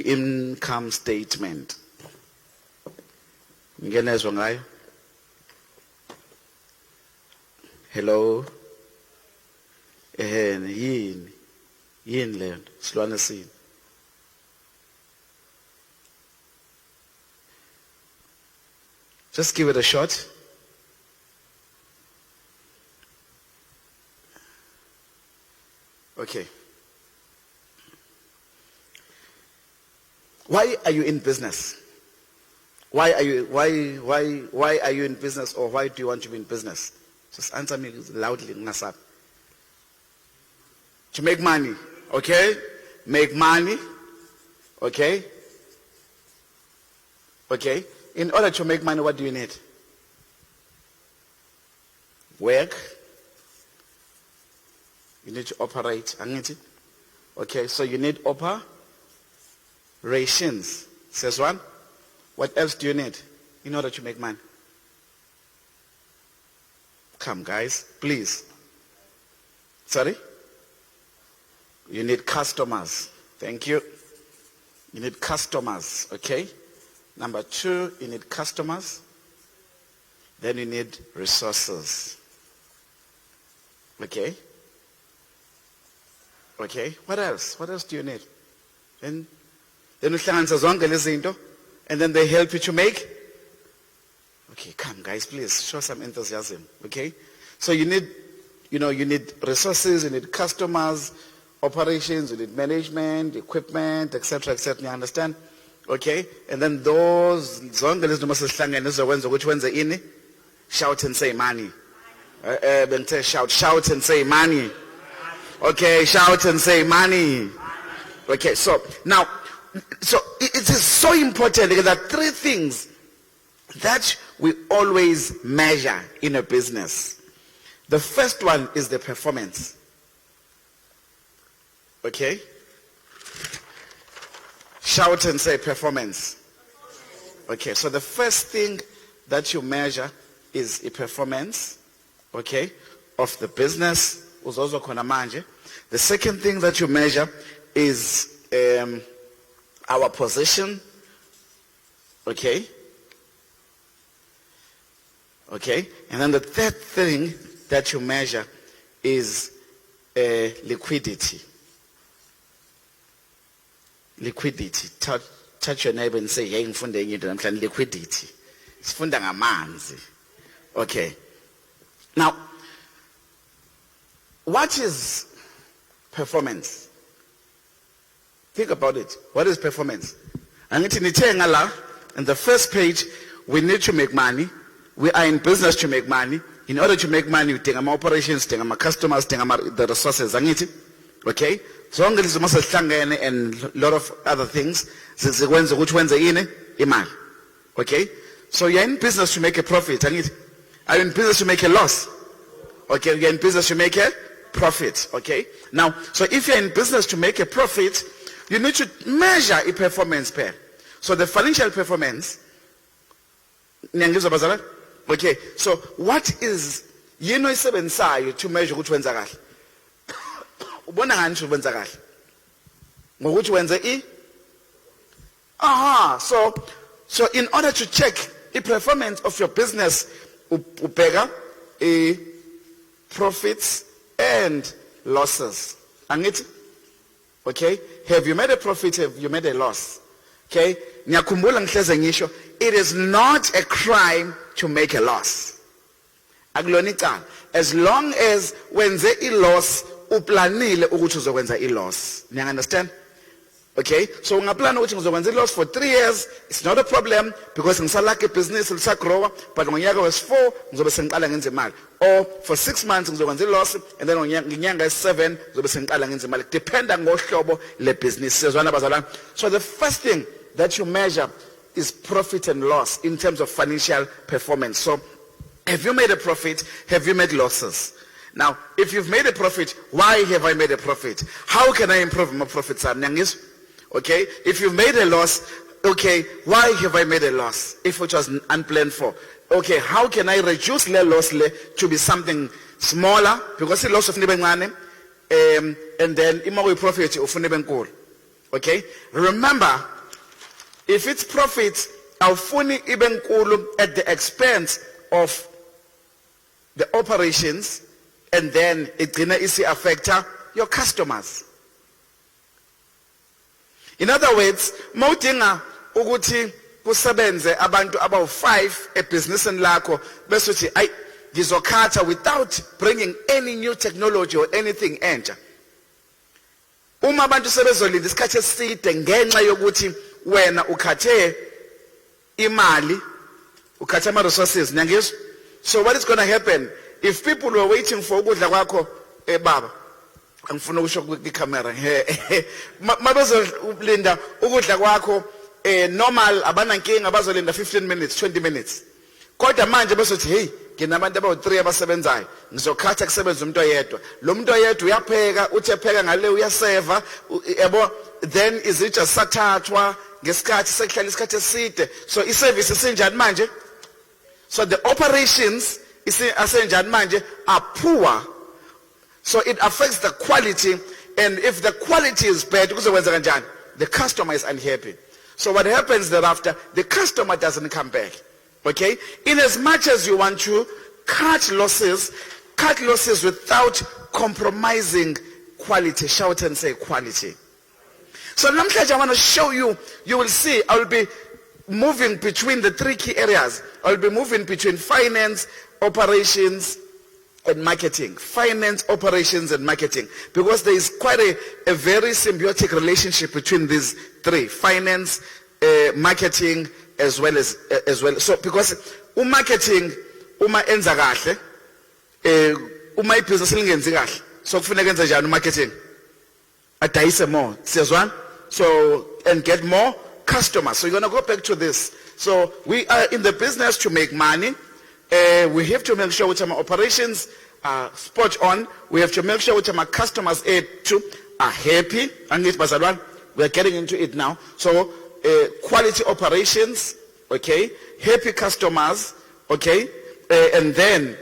income statement. Ngenezwa ngayo? Hello? Yini le nto silwane sini? Just give it a shot. Okay. Why are you in business? Why are you in business, or why do you want to be in business? Just answer me loudly. To make money, okay? Make money, okay? Okay? In order to make money, what do you need? Work. You need to operate. Okay, so you need operations. Says one. What else do you need in order to make money? Come, guys, please. Sorry? You need customers. Thank you. You need customers, okay? Number 2, you need customers. Then you need resources. Okay? Okay, what else? What else do you need? Then uhlanganisa zonke lezi zinto, and then they help you to make. Okay, come guys, please show some enthusiasm. Okay, so you need resources, you need customers, operations, you need management, equipment, etc., etc. You understand? Okay, and then those zonke lezi zinto masihlanganisa zokwenza ukuthi wenze ini? Shout and say money. Shout and say money. Okay, shout and say money. Okay, so now, it is so important because there are 3 things that we always measure in a business. The first one is the performance. Okay? Shout and say performance. Okay, so the first thing that you measure is a performance, okay, of the business. The second thing that you measure is our position, okay? Okay, and then the third thing that you measure is liquidity. Liquidity. Touch your neighbor and say, "Hey, liquidity." Okay. Now, what is performance? Think about it. What is performance? And in the first page, we need to make money. We are in business to make money. In order to make money, we take our operations, take our customers, take the resources. Okay? So and a lot of other things. Okay? So you're in business to make a profit. Are you in business to make a loss? Okay, you're in business to make a profit. Okay? Now, so if you're in business to make a profit, you need to measure a performance pair. So the financial performance. Okay, so what is to measure which ones are so in order to check the performance of your business, profits and losses. Okay? Have you made a profit? Have you made a loss? Okay? It is not a crime to make a loss. As long as when there is loss, uplanile ukuthi uzokwenza loss. You understand? Okay? So ungaplan ukuthi ngizokwenza loss for 3 years, it's not a problem because ngisalaka business lisagrow, but ngonyaka wes4 ngizobe sengiqala ngenze imali. Or for 6 months ngizokwenza loss and then ngenyanga wes7 ngizobe sengiqala ngenze imali. Dependa ngohlobo le business. So the first thing that you measure is profit and loss in terms of financial performance. So have you made a profit? Have you made losses? Now, if you've made a profit, why have I made a profit? How can I improve my profits? Okay, if you've made a loss, okay, why have I made a loss? If it was unplanned for. Okay, how can I reduce the loss to be something smaller? Because the loss of and then imagine profit of. Okay? Remember, if it's profit, awufuni ibe nkulu at the expense of the operations, and then igcina affecta your customers. In other words, mawudinga ukuthi kusebenze abantu abawu-5 ebhizinisini lakho bese uthi ayi ngizokhatha without bringing any new technology or anything entsha. Uma abantu sebezolinda isikhathi eside ngenxa yokuthi wena ukhathe imali, ukhathe ama-resources, nyangizwa? So what is going to happen if people were waiting for ukudla kwakho baba angifuna ukusho kwicamera mabezolinda ukudla kwakho normal abanankinga bazolinda 15 minutes 20 minutes, kodwa manje besothi hey nginabantu abawu-3 abasebenzayo ngizokhatha kusebenza umuntu oyedwa, lo muntu oyedwa uyapheka, uthi epheka ngale uyaseva yabo, then izitsha sathathwa ngesikhathi sekuhlala isikhathi eside. So iservice isinjani manje? So the operations asenjani manje are poor, so it affects the quality, and if the quality is bad kuzokwenza kanjani? The customer is unhappy. So what happens thereafter, the customer doesn't come back. Okay? In as much as you want to cut losses without compromising quality. Shout and say quality. So namhlanje I want to show you, you will see, I will be moving between the 3 key areas. I will be moving between finance, operations, and marketing. Finance, operations, and marketing. Because there is quite a very symbiotic relationship between these 3. Finance, marketing, as well. So because marketing, enza kahle, ibhizinisi lingenzi kahle, so kufuneka enze njani marketing? Adayise more. Siyazwana? So, and get more customers. So you're going to go back to this. So we are in the business to make money. We have to make sure that our operations are spot on. We have to make sure that our customers are happy. And we are getting into it now. So quality operations, okay, happy customers, okay, and then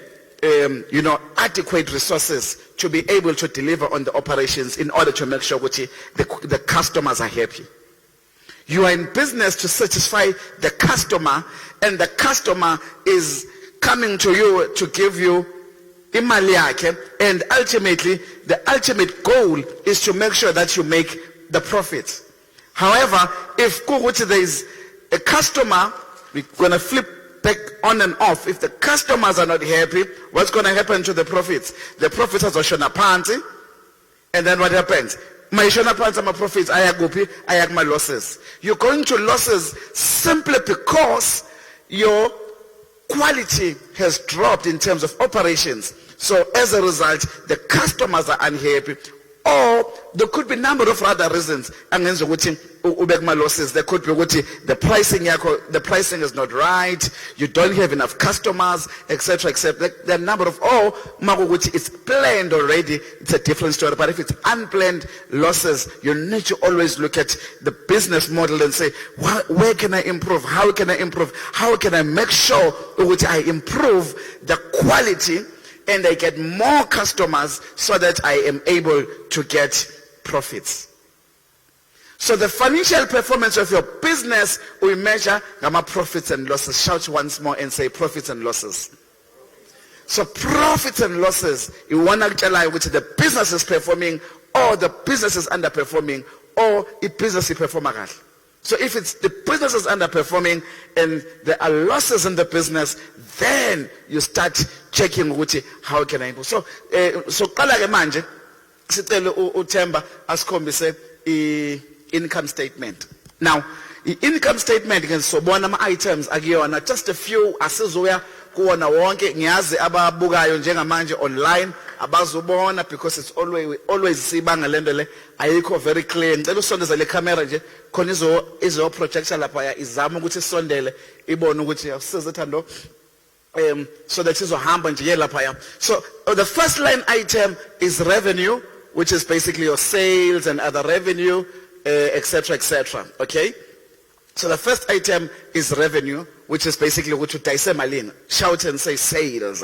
adequate resources to be able to deliver on the operations in order to make sure that the customers are happy. You are in business to satisfy the customer, and the customer is coming to you to give you imali yakhe, and ultimately the ultimate goal is to make sure that you make the profit. However, if there is a customer, we're going to flip back on and off. If the customers are not happy, what's going to happen to the profits? The profits are shona phansi, and then what happens? My shona phansi, my profits, I my losses. You're going to losses simply because your quality has dropped in terms of operations. So as a result, the customers are unhappy. Or there could be a number of other reasons. Losses. There could be the pricing is not right, you don't have enough customers, etc. The number of it's planned already, it's a different story. But if it's unplanned losses, you need to always look at the business model and say, where can I improve? How can I improve? How can I make sure that I improve the quality and I get more customers so that I am able to get profits? So the financial performance of your business we measure profits and losses. Shout once more and say profits and losses. So profits and losses, you want to tell which the business is performing, or the business is underperforming, or the business is performing. So if it's the business is underperforming and there are losses in the business, then you start checking how can I improve. So qala ke manje sicela uThemba asikhombise income statement. Now, the income statement can sobona ama items akuyona, just a few asizoya kuona wonke. Ngiyazi ababukayo njengamanje online abazobona, because it's always sibanga lento le ayikho very clear. Ngicela usondeza le camera nje khona izo projector lapha ya izama ukuthi isondele ibone ukuthi yasizethando so that izohamba nje yelapha ya. So the first line item is revenue, which is basically your sales and other revenue, etc. Okay, so the first item is revenue, which is basically what you dayise malini. Shout and say sales.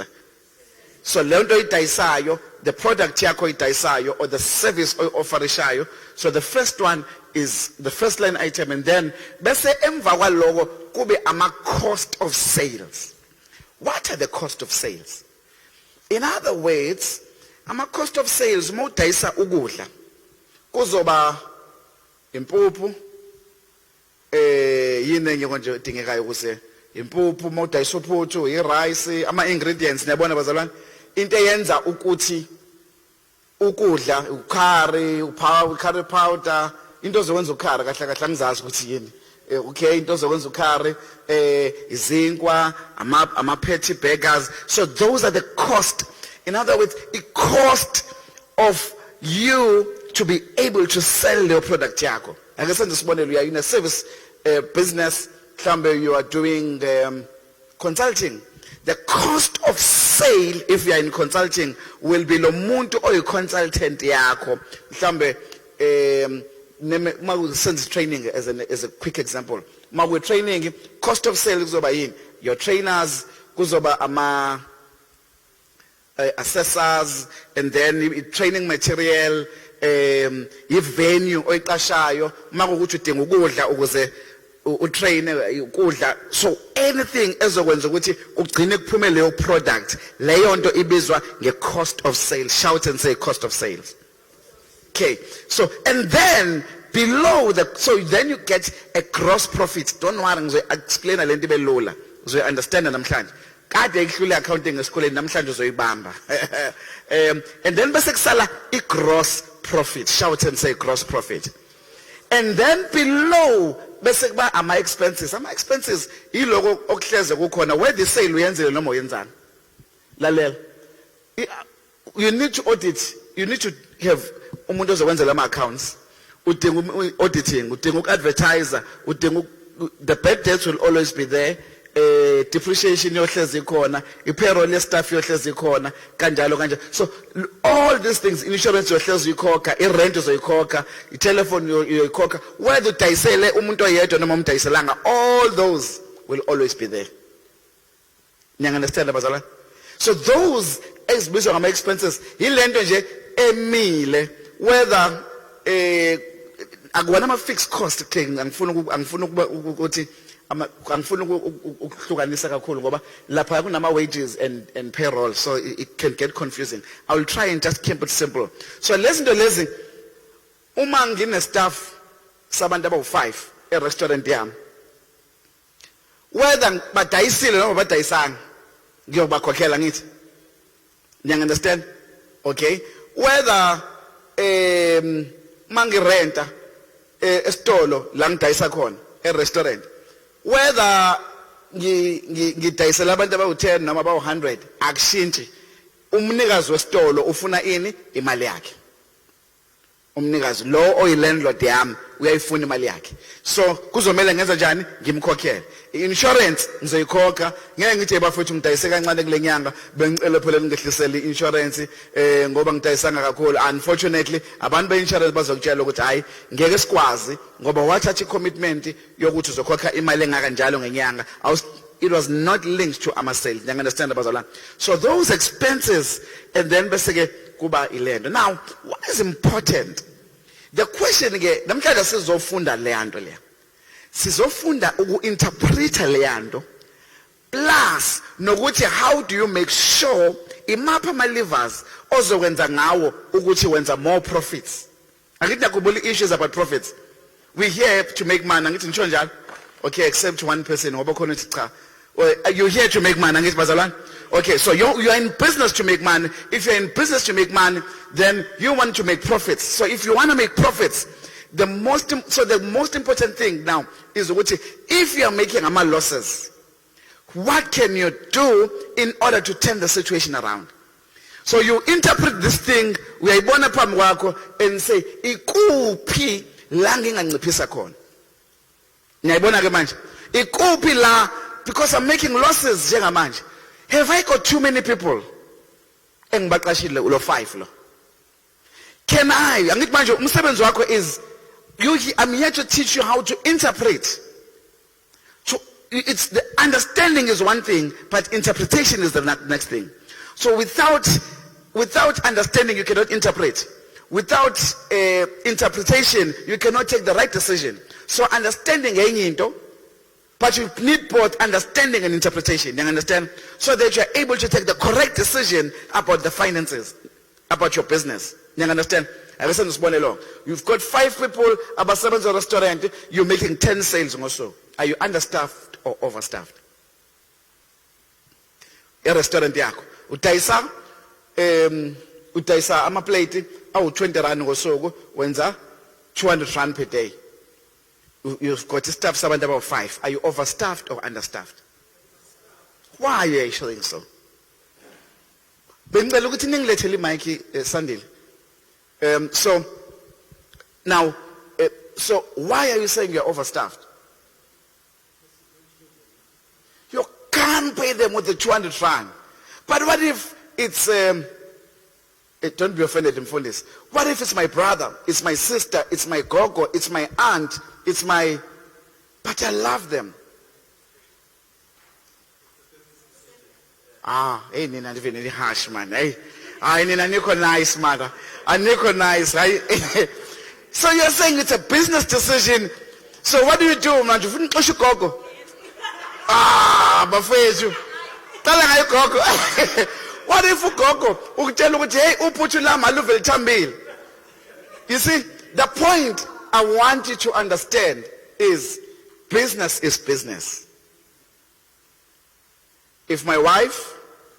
So lento idayisayo, the product yakho idayisayo, or the service offerishayo. So the first one is the first line item, and then bese emva kwaloko kube ama cost of sales. What are the cost of sales? In other words, ama cost of sales mo dayisa ukudla kuzoba impuphu yini enye konje edingekayo kuse impuphu mo dayisa uphuthu, rice, ama ingredients niyabona bazalwane, into eyenza ukuthi ukudla curry powder, into zokwenza ukhari kahle kahle angizazi ukuthi yini. Okay, into zokwenza ukhari, izinkwa, ama petty burgers. So those are the cost. In other words, it cost of you to be able to sell your product yakho. Like I said this morning, you are in a service business, you are doing consulting. The cost of sale, if you are in consulting, will be lo muntu or consultant yakho. Sense training as a quick example. We're training, cost of sale kuzoba yini? Your trainers, kuzoba ama assessors, and then training material, venue oyiqashayo, makuthi udinga ukudla ukuze utrain ukudla. So anything ezokwenza ukuthi ugcine kuphume leyo product, leyo nto ibizwa nge-cost of sales. Shout and say cost of sales. Okay, so and then below so then you get a gross profit. Don't worry, ngizoy explain le nto belula. Uzoy understand namhlanje. Kade ihlule accounting esikoleni namhlanje uzoyibamba. And then bese kusala i-gross profit. Shout and say gross profit. And then below bese kuba ama expenses. Ama expenses iloko okuhleze kukhona where the sale uyenzile noma uyenzana. Lalela. You need to audit. You need to have umuntu ozokwenza ama accounts. Udinga auditing, udinga advertiser, udinga the bad debts will always be there. Depreciation yohlezi khona, i-payroll staff yohlezi khona, kanjalo kanjalo. So all these things, insurance yohlezi ikhokha, i-rent uzoyikhokha, i-telephone uyoyikhokha, whether udayisele umuntu oyedwa noma umdayiselanga, all those will always be there. Niyang understand abazalwane? So those ezibizwa ngama expenses yilento nje emile, whether akuwana ama fixed cost thing. Angifuna ukuthi angifuna ukuhlukanisa kakhulu ngoba lapha kunama wages and payroll, so it can get confusing. I will try and just keep it simple. So lezinto lezi uma ngine staff sabantu abawu5 e-restaurant yami, whether badayisile noma badayisanga ngiyobakhokhela ngithi. You understand? Okay, whether mangirenta esitolo la ngidayisa khona e-restaurant, whether ngidayisela abantu abawu10 noma abawu100, akushintshi. Umnikazi wesitolo ufuna ini? Imali yakhe. Umnikazi lo oyilandlord yami uyayifuna imali yakhe. So kuzomela ngenza njani? Ngimkhokhele. I-insurance ngizoyikhokha. Ngeke ngithi bafethu ngidayise kancane kule nyanga bengicela phela ngehlisele i-insurance ngoba ngidayisanga kakhulu. Unfortunately abantu be-insurance bazokutshela ukuthi hayi ngeke sikwazi ngoba wathatha i-commitment yokuthi uzokhokha imali engaka njalo ngenyanga. It was not linked to ama sales. You understand abazalwane? So those expenses, and then bese kuba ilendo. Now, what is important? The question again, namhlanje sizofunda leyanto le. Sizofunda uku-interpreta leyanto. Plus, nokuthi how do you make sure imapha ama levers ozokwenza ngawo ukuthi wenza more profits. Angithi nakubuli issues about profits. We here to make money. Angithi ngisho njalo. Okay, except one person ngoba khona uthi cha. You're here to make money. Angithi bazalwane? Okay, so you're in business to make money. If you're in business to make money, then you want to make profits. So if you want to make profits, the most important thing now is if you are making losses, what can you do in order to turn the situation around? So you interpret this thing, uyayibona phambi kwakho, and say, ikuphi la nginganciphisa khona. Ngiyayibona ke manje. Ikuphi la, because I'm making losses njengamanje. Have I got too many people? Engibaqashile ulo 5 lo. Can I? Angithi manje umsebenzi wakho is I'm here to teach you how to interpret. So it's the understanding is one thing, but interpretation is the next thing. So without understanding you cannot interpret. without interpretation, you cannot take the right decision. So understanding enye into, but you need both understanding and interpretation. You understand? So that you are able to take the correct decision about the finances, about your business. You understand? You've got 5 people about 7 restaurant, you're making 10 sales also. Are you understaffed or overstaffed? A restaurant yako. Utaisa ama plate awu 20 rand ngosuku wenza 200 rand per day. You've got to staff someone about 5. Are you overstaffed or understaffed? Why are you actually so? Bengicela ukuthi ningilethele iMike Sandile. So now, so why are you saying you're overstaffed? You can't pay them with the 200 rand. But what if it's don't be offended in this. What if it's my brother, it's my sister, it's my gogo, it's my aunt, it's my, but I love them. Hey, nina very harsh man. Hey, nina niko nice mother. Niko nice, right? So you're saying it's a business decision. So what do you do, man? You wouldn't push your gogo. Bafezu. Tala ngayo gogo. What if ugogo ukutshela ukuthi hey uphutshula maluve lithambile? You see, the point I want you to understand is business is business. If my wife,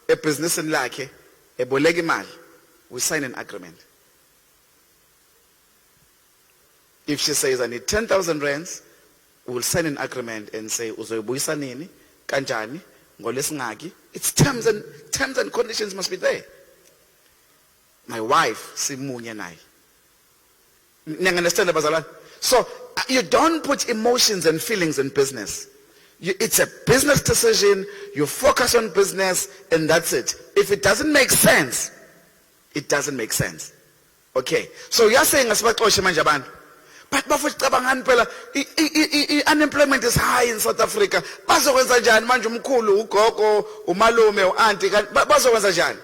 a business in lakhe, a boleka imali, we sign an agreement. If she says I need 10,000 rands, we will sign an agreement and say uzoyibuyisa nini, kanjani, ngolesingaki. It's terms and conditions must be there. My wife, simunye naye. You understand, Bazalwane? So you don't put emotions and feelings in business. It's a business decision. You focus on business, and that's it. If it doesn't make sense, it doesn't make sense. Okay. So you're saying asibaxoshe manje abantu. But unemployment is high in South Africa. Bazokwenza njani manje umkhulu, ugogo, umalume, uauntie, bazokwenza njani?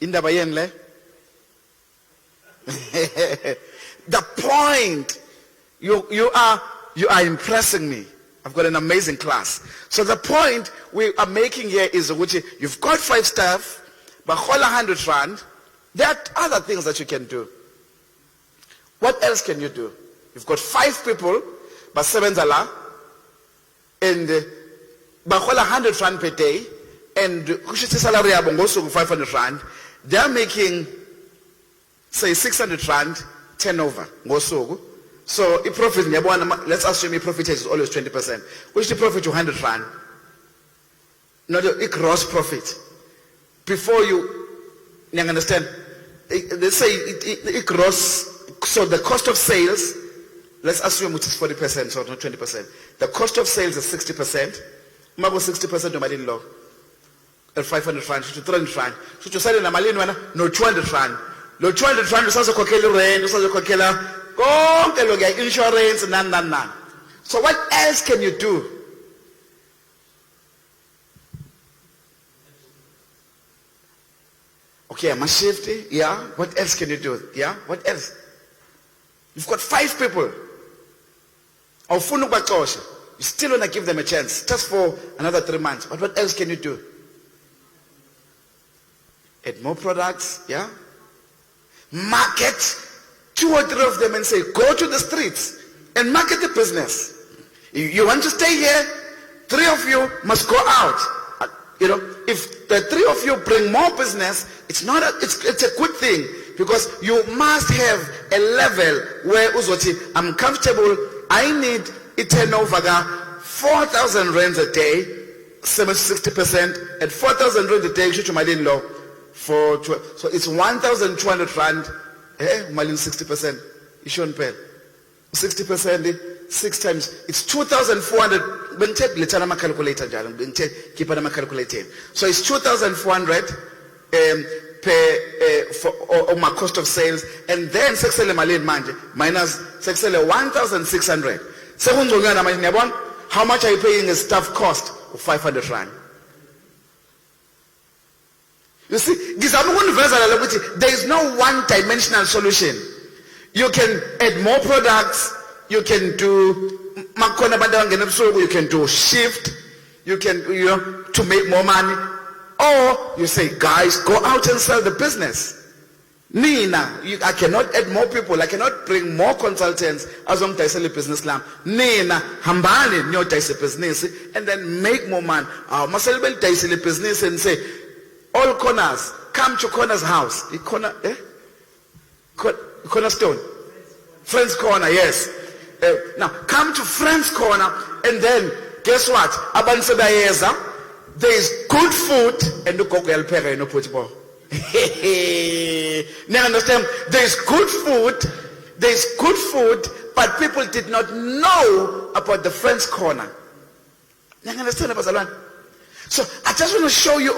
Indaba yeni le? The point, you are impressing me. I've got an amazing class. So the point we are making here is you've got 5 staff, but whole 100 rand. There are other things that you can do. What else can you do? You've got 5 people, but 7 zala, and whole 100 rand per day, and kushiti salary yabo ngosuku 500 rand. They are making, say, 600 rand turnover ngosuku. So a profit, let's assume a profit is always 20%. Which the profit 100 rand? Not a gross profit. Before you understand, let's say it gross. So the cost of sales, let's assume it is 40%, so not 20%. The cost of sales is 60%. Mabo 60% of my law. At 500 rand, to 300 rand. So to say no 200 rand. No 200 rand, you also kokela rent, you also kokela insurance, none. So what else can you do? Okay, I'm a safety. Yeah. What else can you do? Yeah. What else? You've got 5 people. You still want to give them a chance, just for another 3 months. But what else can you do? Add more products, yeah? Market 2 or 3 of them and say, go to the streets and market the business. You want to stay here, 3 of you must go out. If the 3 of you bring more business, it's a good thing. Because you must have a level where I'm comfortable. I need a turnover 4,000 rands a day, 60%, and 4,000 rands a day, law so it's 1,200 rand, 60%. You shouldn't pay. 60%, 6 times, it's 2,400. Keep on my calculator. So it's 2,400 for my cost of sales, and then minus 1,600. How much are you paying a staff cost of 500 rand? You see, there is no one-dimensional solution. You can add more products, you can do, you can do shift, you can, to make more money. Or you say, guys, go out and sell the business. Nina, I cannot add more people, I cannot bring more consultants as long as I sell a business lamb. Nina, hambani, nyo taise business, and then make more money. Masalibel taise business and say, all corners, come to Corner's house. Cornerstone. Friend's Corner, yes. Now, come to Friend's Corner, and then, guess what? There is good food, and the cocoa pega no putball. Now understand? There is good food, but people did not know about the Friend's Corner. Now understand about Zalwan? So I just want to show you,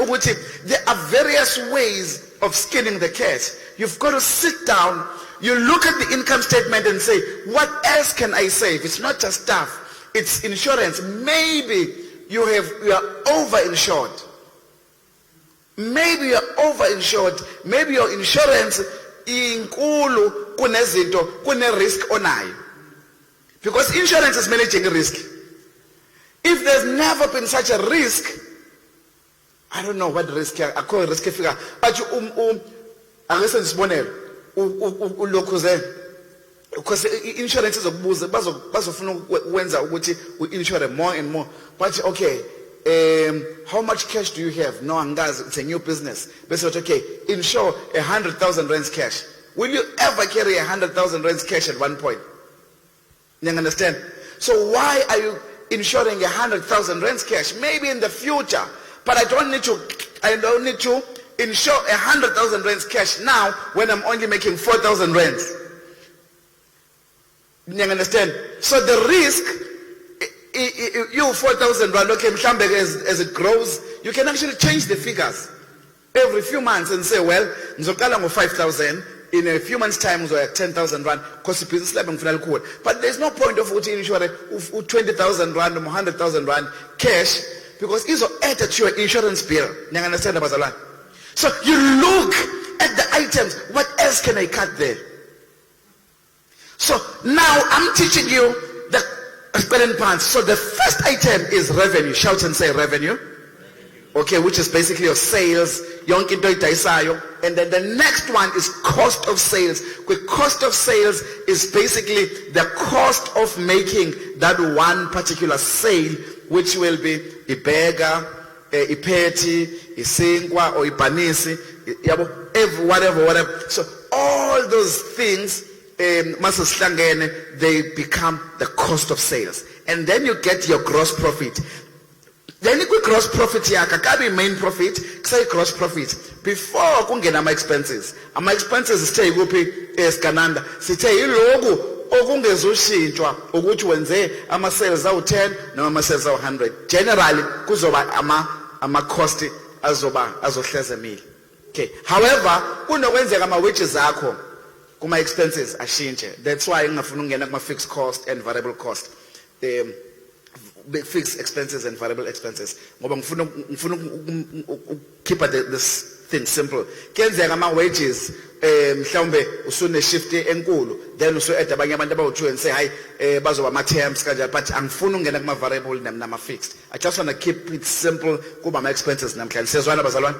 there are various ways of skinning the cat. You've got to sit down, you look at the income statement and say, what else can I save? It's not just stuff, it's insurance. Maybe you are over-insured. Maybe you are over-insured. Maybe your insurance inkulu kunezinto kune risk onayo. Because insurance is managing a risk. If there's never been such a risk, I don't know what risk I call risk figure, but you because insurance is bazofuna ukwenza ukuthi insure more and more. But okay, how much cash do you have? No, angazi, it's a new business. But okay, insure 100,000 rands cash. Will you ever carry 100,000 rands cash at one point? You understand? So why are you insuring 100,000 rands cash? Maybe in the future. But I don't need to insure 100,000 rands cash now when I'm only making 4,000 rands. You understand? So the risk, you 4,000 rand, okay, as it grows, you can actually change the figures every few months and say, well, ngizokala 5,000, in a few months' time, we're at 10,000 rand, because the business lab cool. But there's no point of insuring 20,000 rand or 100,000 rand cash, because it's added to your insurance bill. You understand about that? So you look at the items. What else can I cut there? So now I'm teaching you the spelling parts. So the first item is revenue. Shout and say revenue. Okay, which is basically your sales. And then the next one is cost of sales. The cost of sales is basically the cost of making that one particular sale, which will be ibega, ipeti, isingwa, or ipanisi, whatever. So all those things, they become the cost of sales. And then you get your gross profit. Then you get gross profit here, kakabi main profit, say gross profit. Before kungena my expenses. My expenses stay gupi eskananda. Sithe ilogo okungezushintswa ukuthi wenze ama sales awu 10 noma ama sales awu 100. Generally kuzoba ama cost azohleze mili. Okay. However, kunokwenzeka ama wages akho kuma expenses ashintshe. That's why ngafuna ungena kuma fixed cost and variable cost. Fixed expenses and variable expenses. Ngoba ngifuna keep this thing simple. Kenzeka ama wages mhlawumbe usune shift enkulu, then usu add abanye abantu abawu2 and say hayi bazoba ama terms kanjalo, but angifuna ungena kuma variable nama fixed. I just want to keep it simple kuba ama expenses namhlanje. Siyazwana bazalwane?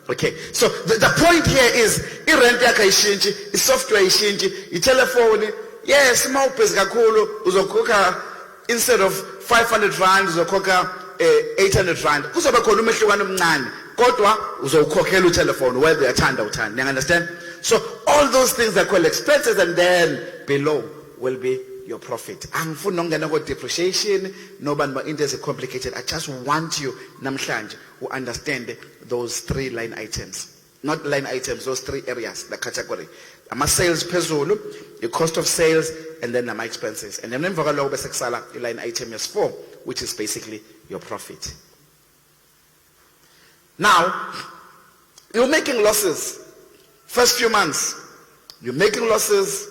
Okay, so the point here is i-rent yakho ayishintshi, i-software ayishintshi, i-telephone, yes, mawubhizi kakhulu uzokhokha instead of 500 rand uzokhokha 800 rand. Kuzoba khona umehlukano omncane, kodwa uzokhokhela utelephone whether uyathanda uthanda. You understand? So all those things are called expenses, and then below will be your profit. Angifuni nongena ko depreciation noba into is complicated. I just want you namhlanje to understand those 3 line items. Not line items, those 3 areas, the category. Ama sales phezulu, the cost of sales, and then my expenses. And then emva kwaloko bese kusala line item is 4, which is basically your profit. Now, you're making losses. First few months, you're making losses.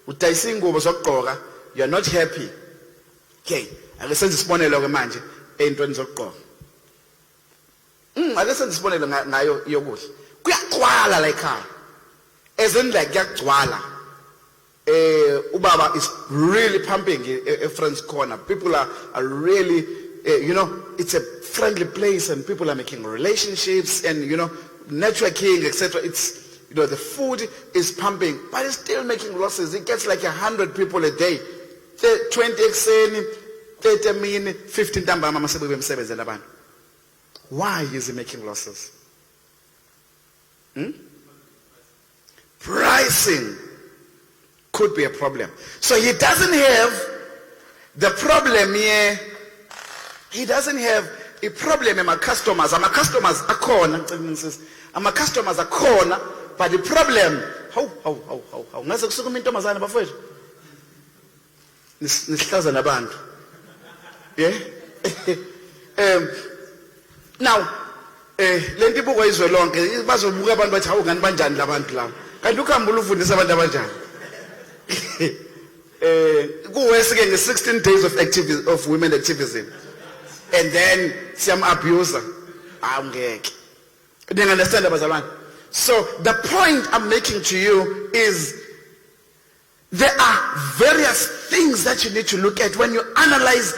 You're not happy. Okay, ake senze isibonelo ke manje eyintweni zokugqoka. Ake senze isibonelo ngayo yokudla. kuyagcwala la ekhaya. As in like kuyagcwala. Ubaba is really pumping a friend's corner. People are really, it's a friendly place and people are making relationships and, networking, etc. It's, the food is pumping, but it's still making losses. It gets like 100 people a day. 20 exeni, 30 mini, 15 tamba. Why is he making losses? Pricing could be a problem. So he doesn't have the problem here. He doesn't have a problem with my customers. My customers are corner. My customers are corner. But the problem, how? Yeah? Now, lenti buko izwe lonke bazobuka abantu bathi awungani banjani labantu laba. Kanti ukhambule ufundisa abantu abanjani. Kuwesike nge 16 days of women activism. And then some abuser. Awungeke. Do you understand abazalwane? So the point I'm making to you is there are various things that you need to look at when you analyze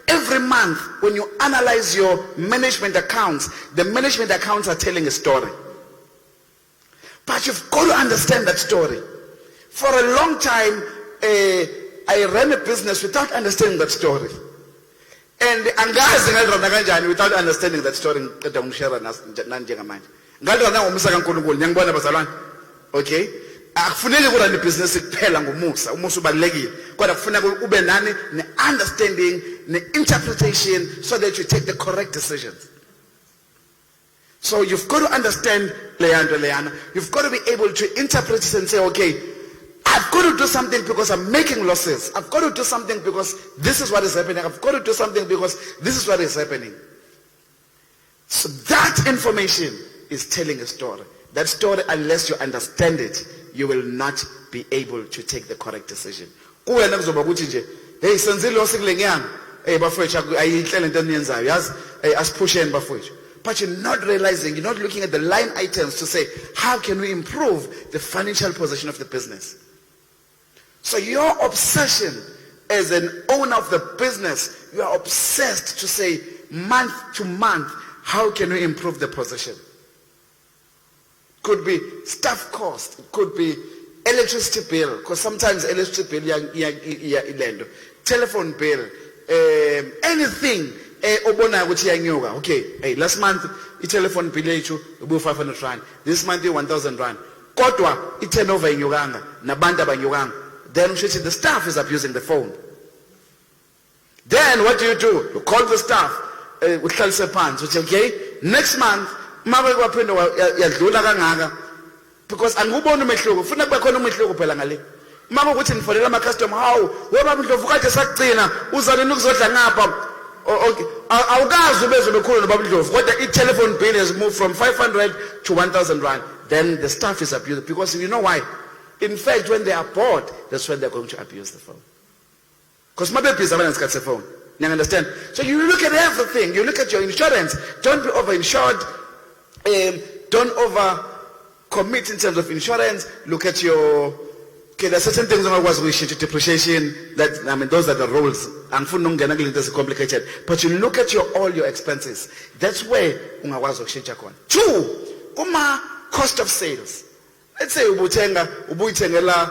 every month. When you analyze your management accounts, the management accounts are telling a story. But you've got to understand that story. For a long time, I ran a business without understanding that story. And without understanding that story. Okay? Akufuneki kurun business kuphela ngomusa ubalekile kodwa kufuneka ube nani ne-understanding ne-interpretation so that you take the correct decisions. So you've got to understand Leanna. You've got to be able to interpret it and say, okay, I've got to do something because I'm making losses. I've got to do something because this is what is happening. I've got to do something because this is what is happening. So that information is telling a story. That story, unless you understand it, you will not be able to take the correct decision. Hey, but you're not realizing, you're not looking at the line items to say, how can we improve the financial position of the business? So your obsession as an owner of the business, you are obsessed to say, month to month, how can we improve the position? Could be staff cost, it could be electricity bill, because sometimes electricity bill, telephone bill, anything. Okay, hey, last month telephone bill about 500 rand. This month 1,000 rand. Kodwa turnover in Uganda, nabanda ba Uganda. Then the staff is abusing the phone. Then what do? You call the staff. Okay, next month. Because angubona umehluko ufuna kube khona umehluko phela ngale mama ukuthi nifonela ama customer hawu weba mndlovu kade sagcina uzane ukuzodla ngapha okay awukazi ubeze bekhulu nobabudlovu kodwa I telephone bill has moved from 500 to 1,000 rand. Then the staff is abused because you know why? In fact, when they are bored, that's when they're going to abuse the phone. Because my baby is a phone. You understand? So you look at everything. You look at your insurance. Don't be over-insured. Don't over-commit in terms of insurance. Look at your... Okay, there are certain things that was depreciation. That, I mean, those are the rules. And it's complicated. But you look at all your expenses. That's where ungawazi ukushintsha khona. 2, cost of sales. Let's say ubuyithengela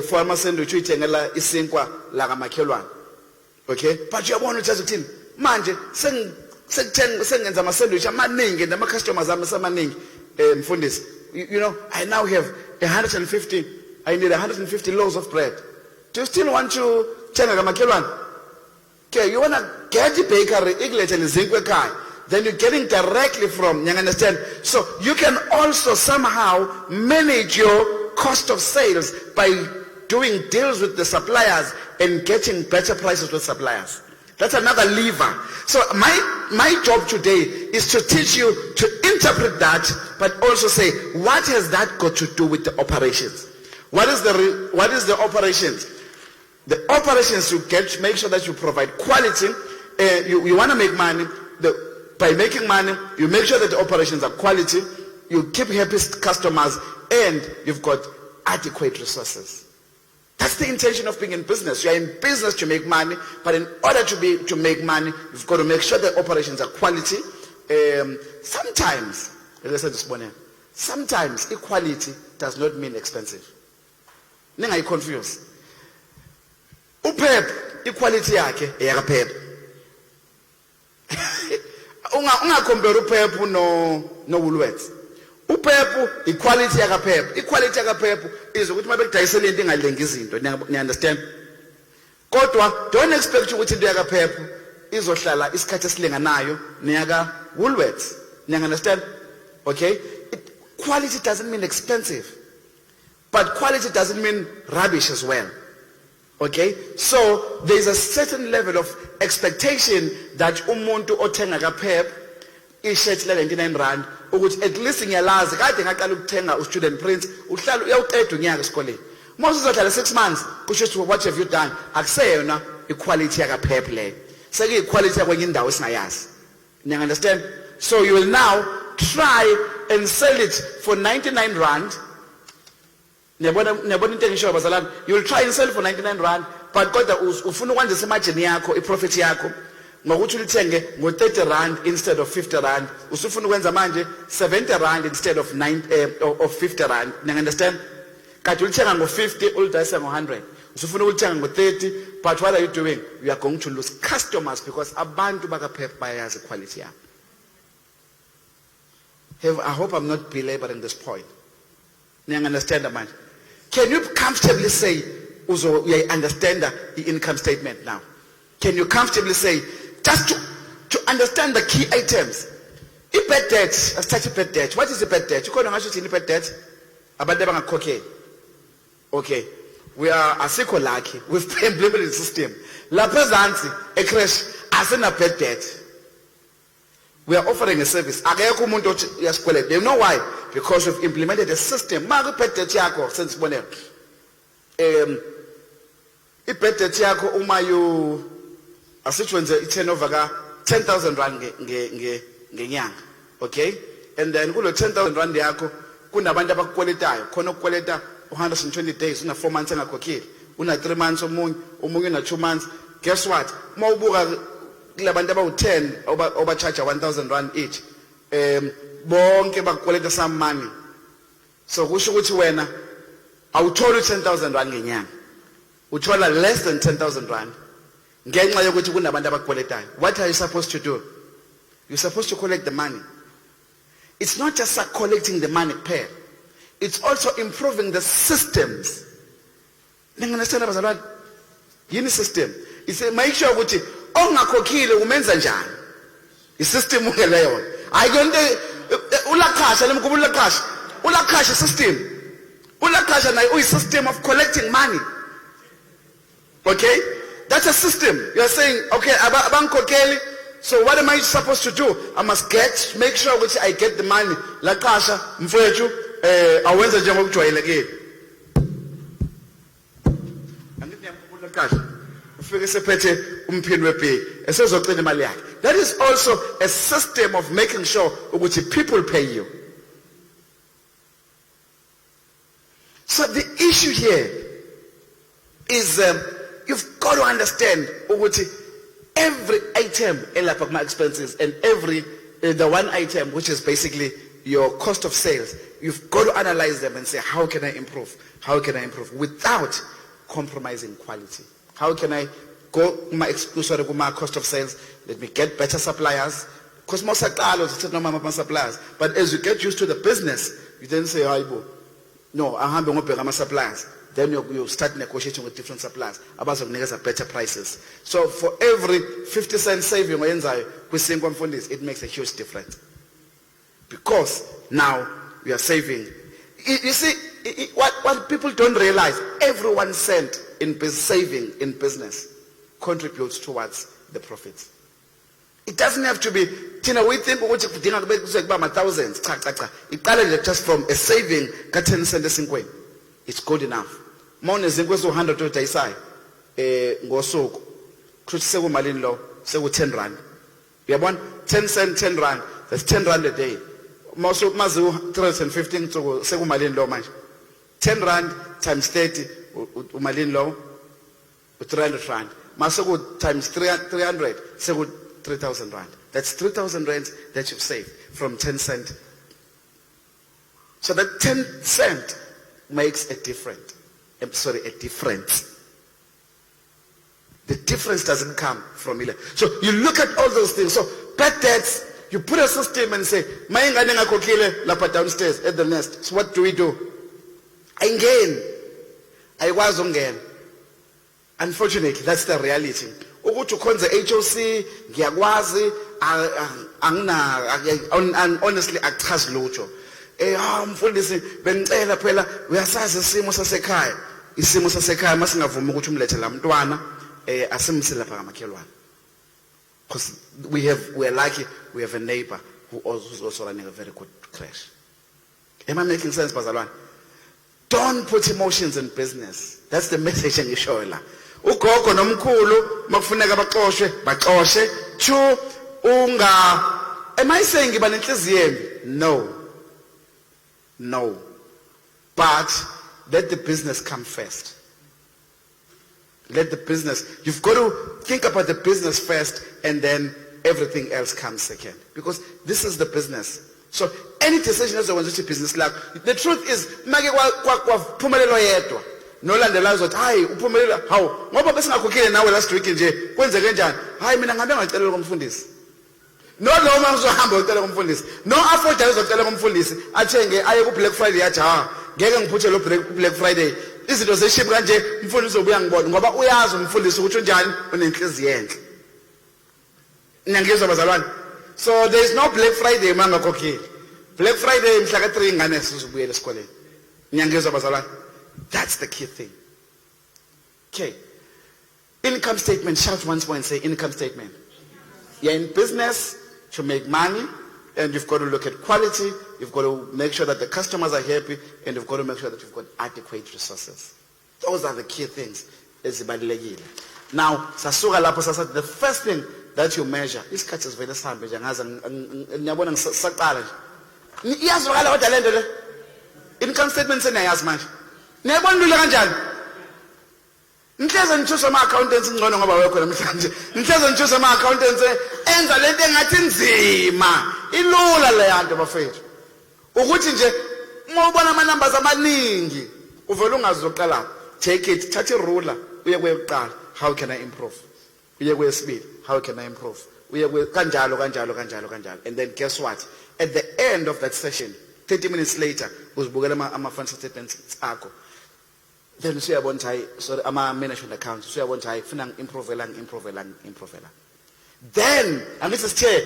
for amasandwich uyithengela isinkwa la kamakhelwane. Okay? But uyabona ukuthi ukuthini? Manje sengenza amasandwich amaningi nama customers ami samaningi mfundisi. You know, I now have 150. I need 150 loaves of bread. Do you still want to thenga kamakhelwane? Okay, you want to get the bakery ikulethele izinkwa ekhaya. Then you're getting directly from, you understand? So you can also somehow manage your cost of sales by doing deals with the suppliers and getting better prices with suppliers. That's another lever. So my job today is to teach you to interpret that, but also say, what has that got to do with the operations? What is the operations? The operations you make sure that you provide quality. You want to make money. By making money, you make sure that the operations are quality. you keep happy customers, and you've got adequate resources. That's the intention of being in business. You are in business to make money, but in order to make money, you've got to make sure the operations are quality. Sometimes, as I said this morning, sometimes equality does not mean expensive. Ningayi confuse. UPep equality yakhe eyakaPep. Ungacompare uPep no Woolworths. UPep equality yakaPep. Equality yakaPep is ukuthi mabekudayisela into engalengi izinto. Ni understand? Kodwa don't expect ukuthi into yakaPep izohlala isikhathi esilinganayo neyaka Woolworths. Ni understand? Okay? Quality doesn't mean expensive. But quality doesn't mean rubbish as well. Okay? So there's a certain level of expectation that umuntu othenga kaPep i-shirt le 99 rand ukuthi at least ngiyalazi kade ngaqala ukuthenga u-student prints uhlala uyawuqeda unyaka esikoleni. Mase uzohlala 6 months kusho ukuthi what have you done? Akuseyona equality yakaPep le. Sekuyi equality yakwenye indawo esingayazi. You understand? So you will now try and sell it for 99 rand. You will try and sell for 99 rand, but kodwa ufuna ukwandisa margin yakho, i-profit yakho, ngokuthi ulithenge ngo-30 rand instead of 50 rand. Usufuna ukwenza manje 70 rand instead of 50 rand. You understand? Kati ulithenga ngo-50, ulidayisa ngo-100. Usufuna ulithenga ngo-30, but what are you doing? You are going to lose customers because abantu bakaPep bayazi quality yakho. I hope I'm not belaboring this point. You understand that, man? Can you comfortably say, Uzo, you understand the income statement now? Can you comfortably say, just to understand the key items? A bad debt, a start a bad debt. What is a bad debt? You can't imagine a bad debt? About the cocaine. Okay. We are a sequel lucky. We've implemented the system. La Pesante, a crash, as in a bad debt. We are offering a service. You know why? Because we've implemented a system. Since when? Umayu asitwenze turnover 10,000 rand ngenyanga. Okay? And then kulo 10,000 rand yakho kunabantu abakukweletayo. Khona ukukweleta 120 days, una 4 months engakhokhile. Una 3 months omunye una 2 months. Guess what? Mawubuka labantu abawu10 oba charge 1,000 rand each. Bonke bakukweleta some money. So kusho ukuthi wena awutholi 10,000 rand ngenyanga. Uthola less than 10,000 rand. Ngenxa yokuthi kunabantu abakukweletayo. What are you supposed to do? You're supposed to collect the money. It's not just collecting the money per. It's also improving the systems. You understand abazalwane? Yini system? It's make sure ukuthi ongakhokhile umenza njani. I-system ungeleyo. Ayikonto ulakhasha lemkubu ulakhasha. Ulakhasha system. Ulakhasha nayo uyi-system of collecting money. Okay? That's a system. You're saying, okay, abankhokheli. So what am I supposed to do? I must make sure which I get the money. Lakhasha mfowethu awenza njengokujwayelekile. That is also a system of making sure which people pay you. So the issue here is you've got to understand which every item in my expenses and the one item which is basically your cost of sales, you've got to analyze them and say, how can I improve? How can I improve without compromising quality? How can I go my cost of sales? Let me get better suppliers. Because most suppliers. But as you get used to the business, you then say, no, I'm going to pay my suppliers. Then you start negotiating with different suppliers about some better prices. So for every 50 cent saving it makes a huge difference. Because now we are saving. You see, what people don't realize, every 1 cent in saving in business contributes towards the profits. It doesn't have to be, we think thousands. It just from a saving, 10 cents. It's good enough. Mone zinkwezo 100 to daysai ngosuku kuthi sekumalini lo seku 10 rand. Uyabona 10 cent 10 rand, that's 10 rand a day. mazu 315 nsuku sekumalini lo manje 10 rand times 30 umalini lo 300 rand masoku times 300 seku 3000 rand. That's 3000 rands that you've saved from 10 cent. So that 10 cent makes a difference. A difference. The difference doesn't come from it. So you look at all those things. So bad debts, you put a system and say, "Maingane ngakhokhile lapha downstairs at the nest." So what do? Again, I was ungena. Unfortunately, that's the reality. Ukuthi ukhonze HOC, ngiyakwazi, honestly akuchazi lutho. Mfundisi bengicela phela uyasazi isimo sasekhaya. Isimo sasekhaya masingavuma ukuthi umlethe la mntwana asimse lapha kamakhelwane. Because we're lucky we have a neighbor who's also running a very good crash. Am I making sense, bazalwane? Don't put emotions in business. That's the message engishoyo la. Ugogo nomkhulu makufuneka baxoshwe chu am I saying ngiba nenhliziyo embi? No, but let the business come first. Let the business, you've got to think about the business first and then everything else comes second, because this is the business. So any decision as a business like, the truth is make kwaphumelelo yedwa nolandelayo uzothi hayi uphumelela how ngoba besingakhokhile nawe last week nje kwenzeke njani hayi mina ngabe ngacela kumfundisi no noma uzohamba ucela kumfundisi no afford uzocela kumfundisi athenge aye ku Black Friday yathi ngeke ngiphuthe lo Black Friday izinto zeship kanje umfundisi uzobuya ngibona ngoba uyazi umfundisi ukuthi unjani unenhliziyo enhle. Niyangizwa bazalwane? So there is no Black Friday mangakhokhile. Black Friday mhla ka 3 ingane sizobuyela esikoleni. Niyangizwa bazalwane? That's the key thing. Okay. Income statement. Shout once more and say income statement. You're in business to make money, and you've got to look at quality. You've got to make sure that the customers are happy, and you've got to make sure that you've got adequate resources. Those are the key things. Now, sasuka lapho sasa, the first thing that you measure is catches very sample. Income statement senayas manje. Niyabona kanjani? Ngihleze ngithusa ama accountants ngcono ngoba wekho namhlanje. Ngihleze ngithusa ama accountants enza lento engathi nzima. Ilula le yanto bafethu. Ukuthi nje uma ubona ama numbers amaningi uvela ungazoqala. Take it, touch a ruler, uye kweyokuqala. How can I improve? Uye kwesibili, how can I improve? Uye kanjalo. And then guess what? At the end of that session, 30 minutes later, uzibukela ama financial statements akho. Then usuyabona sorry, ama management accounts, usuyabona funa improve. Then, and this is chair,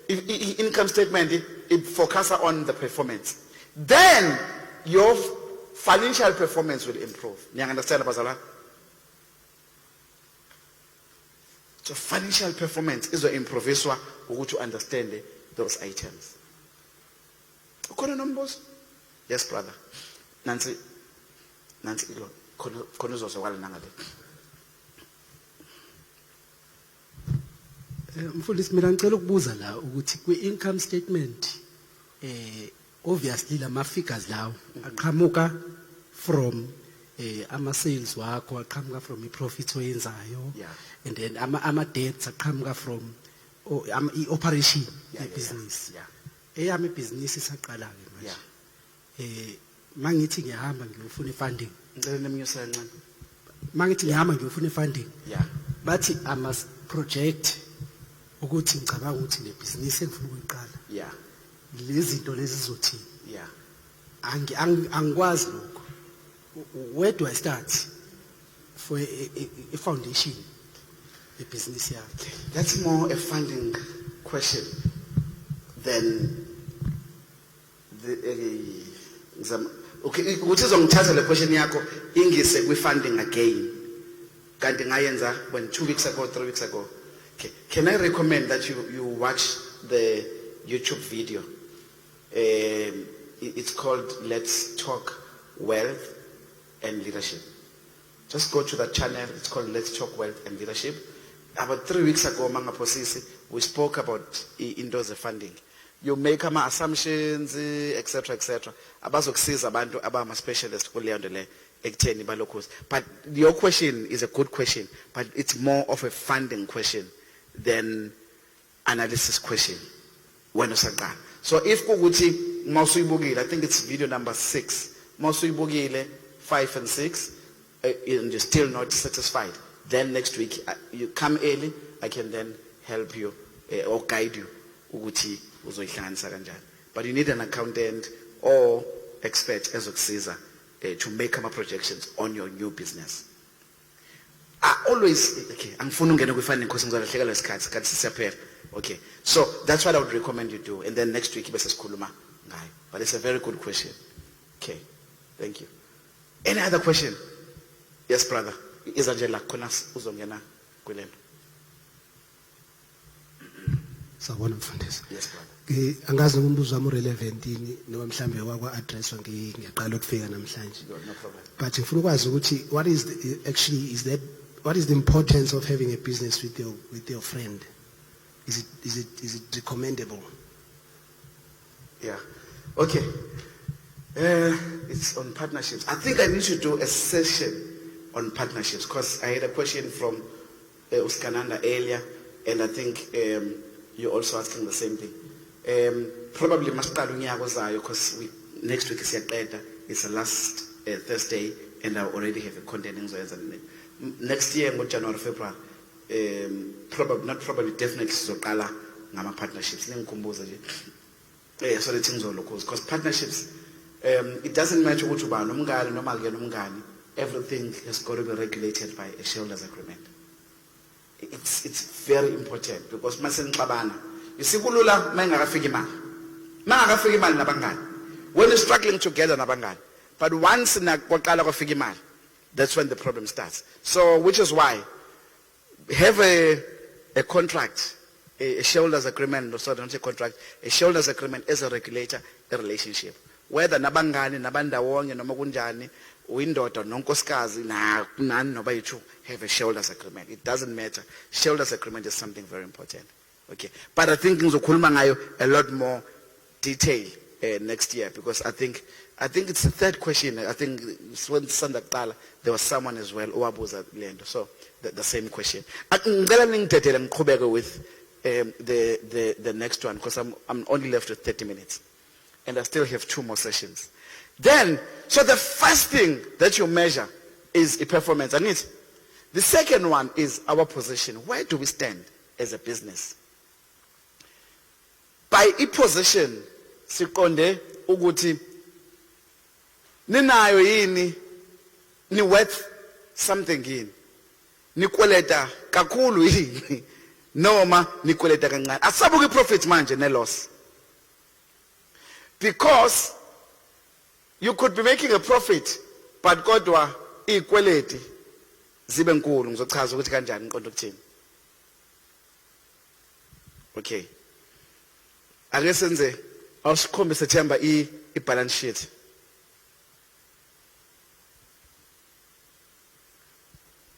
income statement, it focuses on the performance. Then your financial performance will improve. You understand, Bazala? So financial performance is the improviswa who to understand those items. Numbers? Yes, brother. Nancy, kono so wala nangale. Mfundisi mina ngicela ukubuza la ukuthi kwi-income statement obviously lama figures lawo aqhamuka from ama sales wakho, aqhamuka from i-profit oyenzayo, and then ama debts aqhamuka from i-operation business. Eyami business isaqala ke manje. Mangithi ngiyahamba ngiyofuna funding. Ngicela nemnyusa kancane. Mangithi ngiyahamba ngiyofuna funding. Bathi I must project ukuthi ngicabanga ukuthi le business engifuna ukuyiqala. Lezi zinto lezi zizothini. Angikwazi lokho. Where do I start for a foundation, a business yakhe? That's more a funding question than okay, ukuthi uzongithatha le question yakho ingise kwi-funding again. Kanti ngayenza when 2 weeks ago, 3 weeks ago. Okay. Can I recommend that you watch the YouTube video? It's called Let's Talk Wealth and Leadership. Just go to that channel. It's called Let's Talk Wealth and Leadership. About 3 weeks ago, we spoke about indoors funding. you make ama assumptions, etc., etc. Abazokusiza abantu abama specialist kuleyo nto le ekutheni balokhuza. But your question is a good question, but it's more of a funding question than analysis question. When usaqala. So if kukuthi mawusuyibukile, I think it's video number 6. Mawusuyibukile 5 and 6, and you're still not satisfied, then next week you come early, I can then help you or guide you ukuthi uzoyihlanganisa kanjani. But you need an accountant or expert ezokusiza to make ama projections on your new business. I always, okay, angifuni ungene kwi-funding because ngizolahlekelwa isikhathi siyaphela. Okay, so that's what I would recommend you do, and then next week bese sikhuluma ngayo. But it's a very good question. Okay, thank you. Any other question? Yes, brother. Nhlanhla khona uzongena kwilento. Sawubona mfundisi. Yes, brother. Angazi noma umbuzo wami relevant yini noma mhlambe wakwa addresswa ngiyaqala ukufika namhlanje. No problem. But ngifuna ukwazi ukuthi what is the importance of having a business with your friend? Is it recommendable? Yeah. Okay. It's on partnerships. I think I need to do a session on partnerships because I had a question from Uskananda earlier, and I think you're also asking the same thing. Probably masiqala unyaka ozayo because next week it's the last Thursday, and I already have a content engizoyenza next year in January, February. Definitely sizoqala ngama partnerships. Ningikhumbuza nje. So the things are locals because partnerships, it doesn't matter ukuthi uba nomngane noma akuyena umngane, everything has got to be regulated by a shareholders agreement. It's very important because masenixabana, you see kulula mangakafika imali nabangane, when you're struggling together nabangane, but once nakwaqala kwafika imali, that's when the problem starts. So which is why have a contract, a shareholders agreement, or sorry, not a contract, a shareholders agreement as a regulator, a relationship. Whether nabangani, nabandawonye, noma kunjani, uyindoda nonkosikazi nani noba yichu, have a shareholders agreement. It doesn't matter. Shareholders agreement is something very important. Okay, but I think ngizokhuluma ngayo a lot more detail next year because I think it's the third question. I think when Sandakala there was someone as well owabuza lento. So the same question. Ngicela ningidedele ngiqhubeke with the next one because I'm only left with 30 minutes. And I still have 2 more sessions. Then, so the first thing that you measure is a performance. And the second one is our position. Where do we stand as a business? By a position, sikonde uguti, ninayo yini, ni worth something yini, ni kweleta kakulu yini, noma ni kweleta kancane. Asabuki profit manje ne loss. Because you could be making a profit, but kodwa ikweleti zibe nkulu. Ngizochaza ukuthi kanjani ngiqonda ukuthini. Okay. Ake senze awusikhombise Themba i-balance sheet.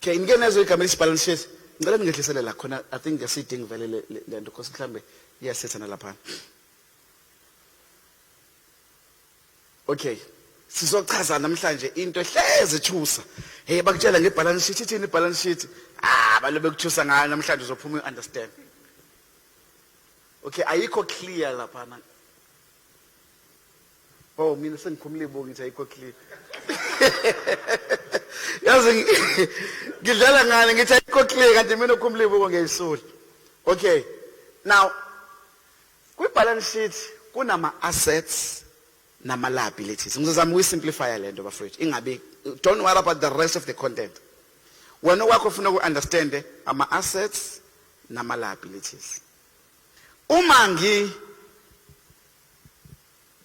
Okay, ingenezo igama isi-balance sheet. Ngicela ningehlisele la khona. I think ngesidingi vele le nto because mhlambe iyasetha nalapha. Okay, sizochaza namhlanje into hleze thusa. Hey bakutshela ngebalance sheet, ithini ibalance sheet? Balo bekuthusa ngayo namhlanje uzophuma understand. Okay, ayikho clear lapha na. Oh, mina sengikhumule bo ngithi ayikho clear. Yazi ngidlala ngane ngithi ayikho clear kanti mina ukhumule bo ngeyisoli. Okay. Now, kwi balance sheet kunama assets nama liabilities. Ngizozama ukusimplify le nto bafowethu. Ingabe don't worry about the rest of the content. Wena wakho ufuna ukunderstand ama assets nama liabilities. Uma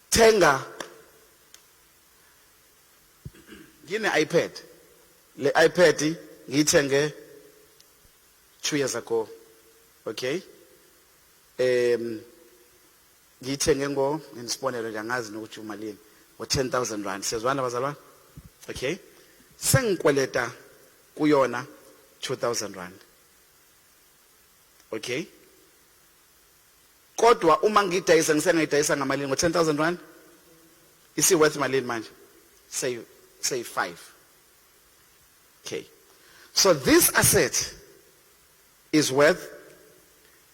ngithenga ngine iPad. Le iPad ngiyithenge 2 years ago. Okay? Ngiyithenge ngisibonelo nje angazi nokuthi umalini ngo 10,000 rand. Siyazwana bazalwane? Okay? Sengikweleta kuyona 2,000 rand. Okay? kodwa uma ngidayisa ngisengayidayisa ngamalini ngo 10,000 rand isi worth malini manje say 5. Okay, so this asset is worth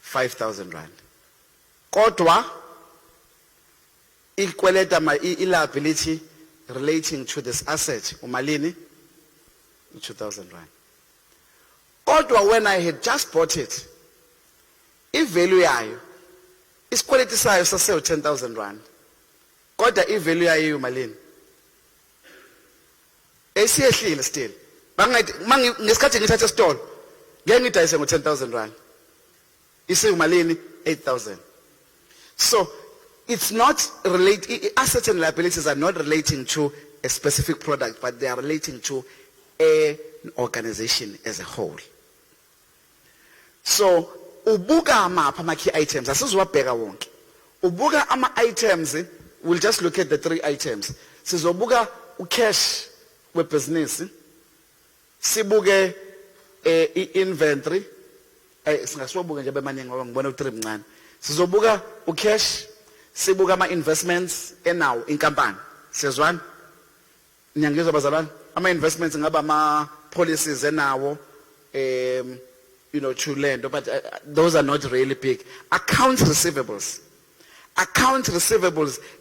5,000 rand, kodwa ikweleta liability relating to this asset umalini 2,000 rand. Kodwa when I had just bought it, i-value yayo isikweleti sayo sase 10,000 rand, kodwa i-value yayo umalini esiyehlile still. Ngesikhathi ngithatha esitolo ngeke ngidayise ngo 10,000 rand, isimalini 8,000. So it's not assets and liabilities are not relating to a specific product, but they are relating to an organization as a whole. So ubuka amapha ama key items, asizowabheka wonke. Ubuka ama items, we'll just look at the 3 items. Sizobuka ucash webusiness, sibuke i-inventory, singasibuka nje bemaningi ngoba ngibona u3 mncane. Sizobuka ucash, sibuka ama investments enawo inkampani. Siyazwana? Niyangizwa bazalwane? Ama investments ngaba ama policies enawo to lend, but those are not really big. Account receivables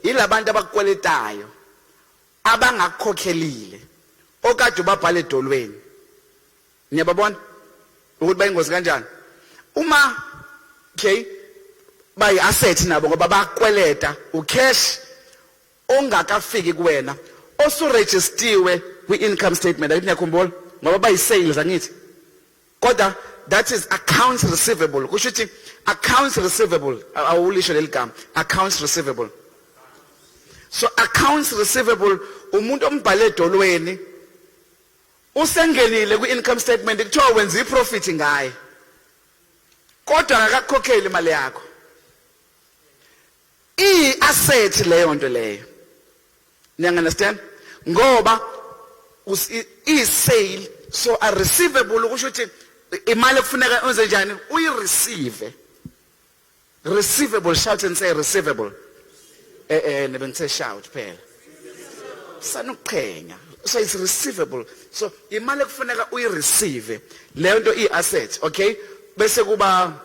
ilabantu abakweletayo abangakhokhelile okade ubabhale edolweni. Niyababona ukuthi bayingozi kanjani? Uma bayi asset nabo ngoba bakweleta ucash ongakafiki kuwena osuregistiwe kwi-income statement, ayithi niyakhumbula ngoba bayi sales angithi. Kodwa that is accounts receivable. Kusho ukuthi accounts receivable awulisho leligama accounts receivable. So accounts receivable umuntu ombhale edolweni usengenile kwi-income statement kuthiwa wenza i-profit ngaye, kodwa akakhokheli imali yakho. I-asset leyo nto leyo. Niyangunderstand? Ngoba i-sale, so a receivable kusho ukuthi imali kufuneka enze njani uyi-receive. Receivable, shout and say receivable. Nebengithe shout phela. Sanuqhenya. So it's receivable. So imali kufuneka uyi-receive. Leyo nto i-asset, okay? Bese kuba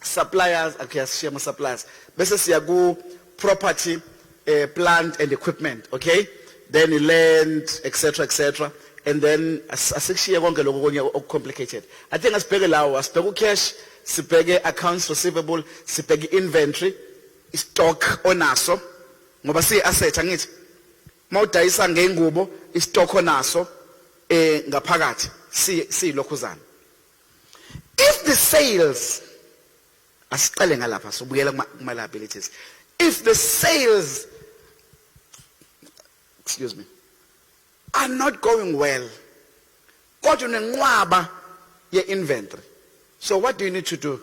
suppliers, okay, siyama suppliers. Bese siya ku property, plant and equipment, okay? Then land, etc. And then asikushiye konke lokho konye complicated. I think asibheke lawo, asibheke cash, sibheke accounts receivable, sibheke inventory, stock onaso, ngoba si asset angithi. Mawudayisa ngengubo, stock onaso ngaphakathi si lokhuzana. If the sales, asiqale ngalapha sobuyela kuma liabilities. If the sales, excuse me, are not going well, kodwa unenqwaba ye inventory, so what do you need to do?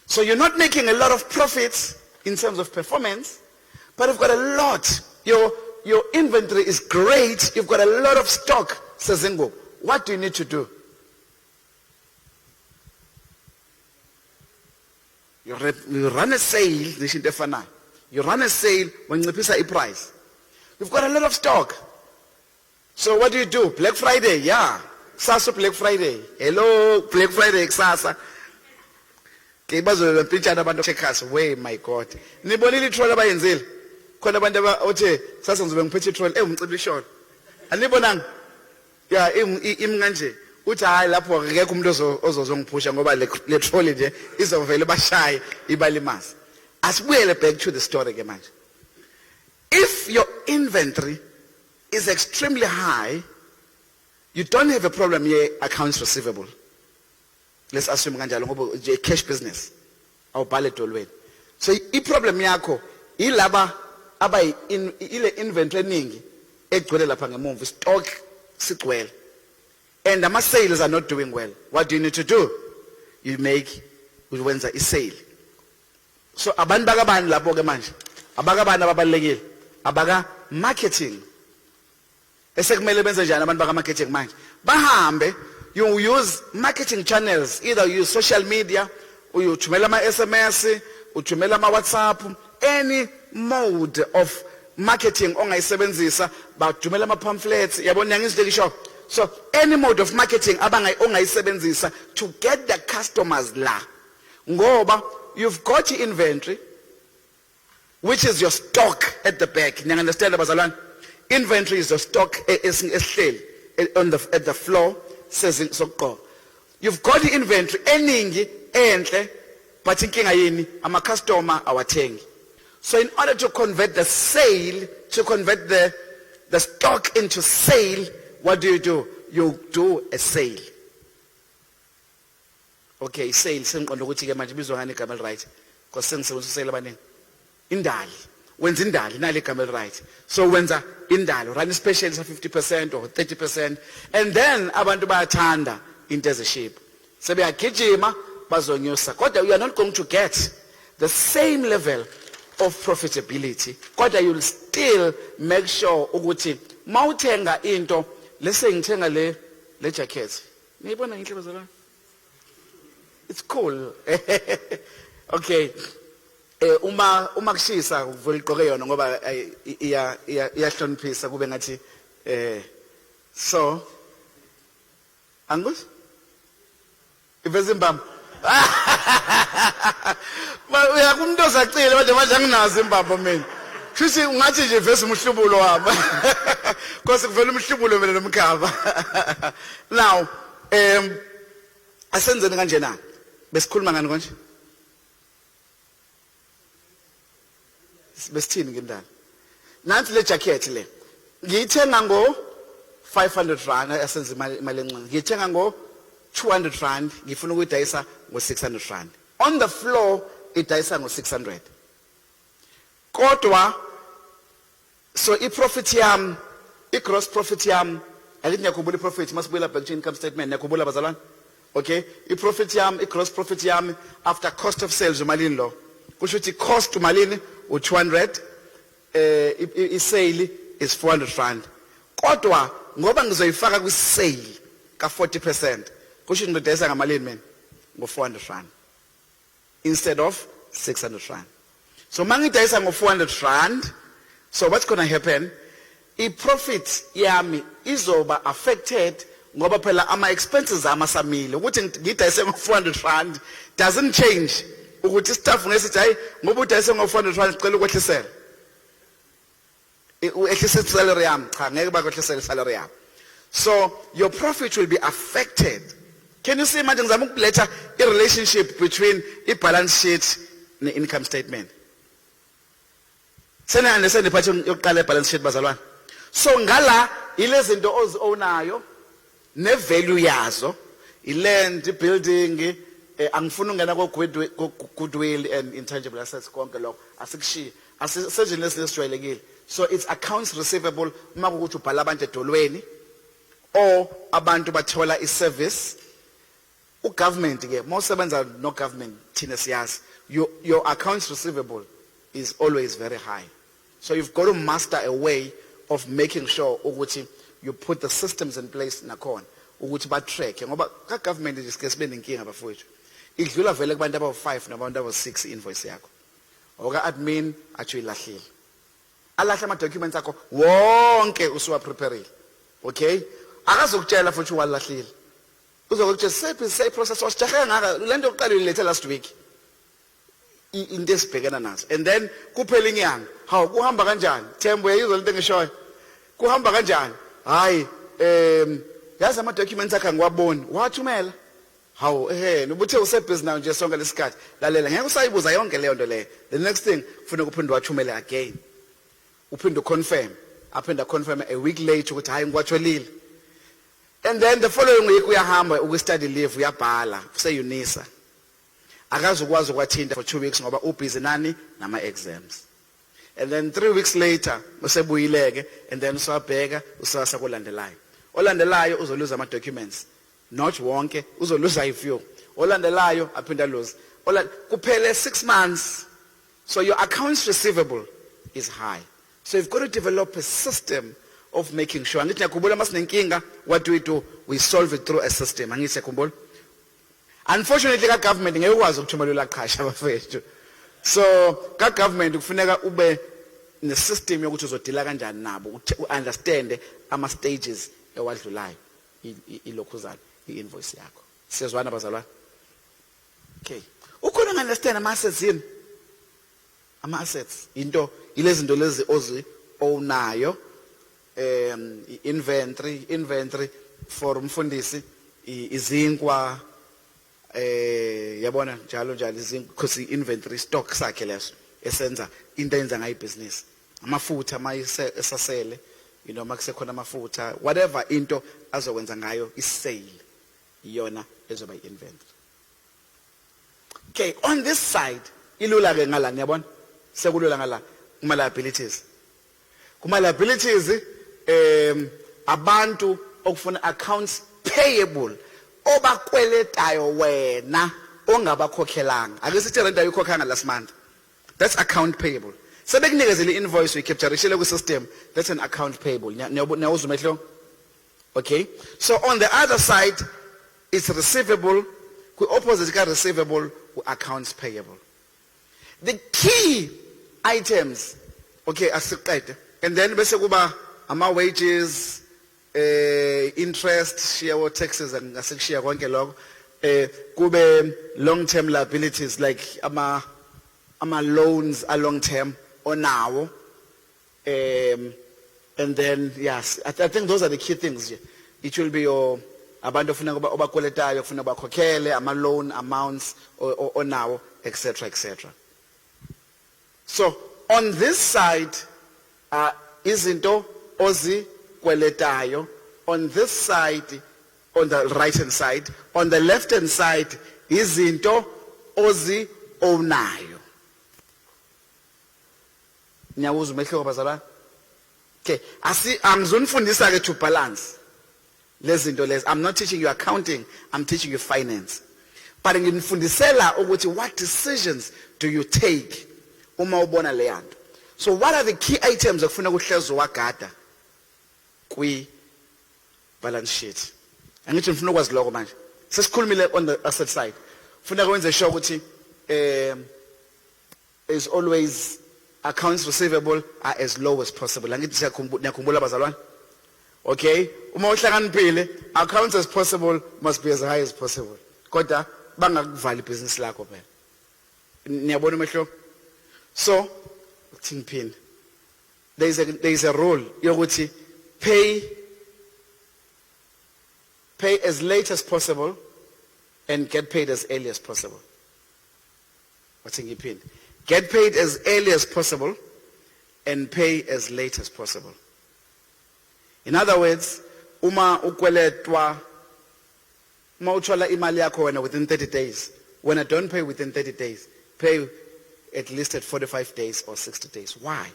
So you're not making a lot of profits in terms of performance, but you've got a lot. Your inventory is great. You've got a lot of stock, says Zingo. What do you need to do? You run a sale, you run a sale when you pay a price. You've got a lot of stock. So what do? Black Friday, yeah. Sasa Black Friday. Hello, Black Friday, Sasa. Kebazo picture abantu checkers. Way, my God. Nibonile troll abayenzile. Khona abantu othe sasa ngizobe ngiphethe troll umcibishona. Anibonanga? Yeah, imnganje. Uthi hayi lapho akekho umuntu ozozongiphusha ngoba le troll nje izovela bashaye ibalimazi. Asibuyele back to the story ke manje. If your inventory is extremely high, you don't have a problem here accounts receivable. Let's assume kanjalo ngoba nje cash business awubhale edolweni. So i-problem yakho ilaba abayi ile inventory eningi egcwele lapha ngemumva, stock sigcwele. And ama sales are not doing well. What do you need to do? You wenza i-sale. So abantu bakabani lapho ke manje? Abakabani ababalekile? Abaka marketing. Esekumele benze njani abantu baka marketing manje? Bahambe you use marketing channels. Either you use social media, or you thumela ama SMS, or thumela ama WhatsApp, any mode of marketing ongayisebenzisa, bathumela ama pamphlets, yabona ngizidekisho. So any mode of marketing ongayisebenzisa to get the customers la. Ngoba you've got your inventory, which is your stock at the back. You understand, bazalwane? Inventory is your stock at the floor. Says so. You've got the inventory eningi enhle, but inkinga yini ama customer awathengi. So in order to convert the sale, to convert the stock into sale, what do? You do a sale. Okay, sale sengiqonda ukuthi ke manje bizwa ngani igama right? Because sengisebenzisa sale abaningi. Indali. Wenza indali nale igama right. So wenza indali, run specials of 50% or 30%, and then abantu bayathanda into as a shape. Sebeyagijima bazonyusa. Kodwa you are not going to get the same level of profitability. Kodwa you'll still make sure ukuthi mawuthenga into, let's say ngithenga le jacket. Niyibona inhle bazalwane? It's cool. Okay. Uma kushisa uvula igqoke yona ngoba iyahloniphisa kube ngathi so angus iveza imbamba uyakumuntu ozacile manje anginazo imbamba mina futhi ungathi nje iveza umhlubulo wami because kuvela umhlubulo mina nomkhaba. Now asenzeni kanje na besikhuluma ngani konje besithini ngendaba nansi le jacket le ngiyithenga ngo 500 rand asenze imali encane ngiyithenga ngo 200 rand ngifuna ukuyidayisa ngo 600 rand on the floor idayisa ngo 600 kodwa so i-profit yami i-gross profit yami alithi ngiyakhumbula i-profit masibuyela back to income statement ngiyakhumbula bazalwane. Okay, i-profit yami i-gross profit yami after cost of sales umalini lo kusho ukuthi cost umalini u200 i-sale is 400 rand kodwa ngoba ngizoyifaka kwi-sale ka 40% kusho ukuthi ngidayisa ngamalini mina ngo 400 rand instead of 600 rand. So mangidayisa ngo 400 rand, so what's going to happen, i-profit yami izoba affected ngoba phela ama expenses amasamile ukuthi ngidayise ngo 400 rand doesn't change ukuthi staff ngesithi hayi ngoba udayise ngo 400 rand sicela ukwehlisela uehlise salary yami cha ngeke bakwehlisela salary yami. So your profit will be affected. Can you see manje ngizama ukuletha i relationship between i balance sheet ne income statement? Sena understand the part yokuqala balance sheet bazalwane. So ngala ilezinto ozionayo ne value yazo, i-land, i-building, angifuna ungena goodwill and intangible assets konke lokho asikushiya asisejeni lesijwayelekile. So it's accounts receivable uma kuthi ubhala abantu edolweni or abantu bathola i-service. U-government ke mawusebenza no government thina siyazi your accounts receivable is always very high. So you've got to master a way of making sure ukuthi you put the systems in place nakhona ukuthi ba track ngoba ka government nje sike sibe nenkinga bafowethu idlula vele kubantu aba5 nabantu aba6 invoice yakho oka admin athi ilahlile alahla ama documents akho wonke usuwa prepareile. Okay, akazokutshela futhi walahlile uzokutshela say process wasijahe ngaka lento yokuqala uyilethe last week into esibhekana nazo and then kuphela inyanga hawu kuhamba kanjani Thembo yayizwa lento engishoyo kuhamba kanjani hayi yazi ama documents akhe ngiwaboni wathumela hawu nobuthe usebhizi nayo nje sonke lesikhathi lalela ngeke usayibuza yonke leyo nto leyo. The next thing ufuna ukuphinde wathumela again uphinde confirm aphinda confirm a week later ukuthi hayi ngiwatholile and then the following week uyahamba uku-study leave uyabhala useyunisa akazi ukwazi ukwathinta for 2 weeks ngoba ubusy nani nama exams and then 3 weeks later usebuyileke and then usabheka usasa kulandelayo olandelayo uzoluza ama documents not wonke uzoluza a few olandelayo aphinda lose kuphele 6 months. So your accounts receivable is high. So you've got to develop a system of making sure. Angithi ngiyakhumbula masinenkinga, what do? We solve it through a system. Angithi ngiyakhumbula. Unfortunately, ka government ngeke ukwazi ukuthumelela qhasha abafethu. So, ka government kufuneka ube ne system yokuthi uzodila kanjani nabo, understand ama stages ewadlulayo ilokhuzana invoice yakho. Siyazwana bazalwane? Okay. Ukhona understand ama assets yini? Ama assets into ilezinto lezi ozi ownayo inventory for umfundisi izinkwa yabona njalo izinkwa because inventory stock sakhe leso esenza into enza ngayo business amafutha esasele makusekhona amafutha whatever into azokwenza ngayo isale iyona ezoba inventory. Okay, on this side ilula ke ngala niyabona sekulula ngala kuma liabilities abantu okufuna accounts payable obakweletayo wena ongabakhokhelanga ake sithi rent ayikhokhanga last month, that's account payable. Sebekunikezele invoice uyicapturishile ku system, that's an account payable. Niyawuzwa umehlo? Okay, so on the other side it's receivable, ku opposite ka receivable ku accounts payable. The key items, okay, asiqede, and then bese kuba ama wages, interest, share taxes and asekushiya konke lokho, kube long term liabilities like ama loans are long term onawo, and then yes, I think those are the key things. It will be your abantu ofuna obakweletayo ofuna bakhokhele ama loan amounts onawo, etc. etc. So on this side izinto ozikweletayo, on this side, on the right hand side, on the left hand side izinto ozi-ownayo. Nyawuza umehluko bazalwane? Okay, angizonifundisa ke to balance lezinto lezi. I'm not teaching you accounting, I'm teaching you finance. But nginifundisela ukuthi what decisions do you take uma ubona le yanto. So what are the key items okufuna ukuhlezi wagada kwi balance sheet? Angithi ngifuna ukwazi lokho manje. Sesikhulumile on the asset side. Ufuna kwenze sure ukuthi is always accounts receivable are as low as possible. Angithi niyakhumbula bazalwane? Okay, uma uhlakaniphile, accounts as possible must be as high as possible. Kodwa bangakuvali business lakho phela. Niyabona umehlo? So there is a rule yokuthi pay as late as possible and get paid as early as possible. Get paid as early as possible and pay as late as possible. In other words, uma ukweletwa uthola imali yakho wena within 30 days. When I don't pay within 30 days, pay at least at 45 days or 60 days. Why?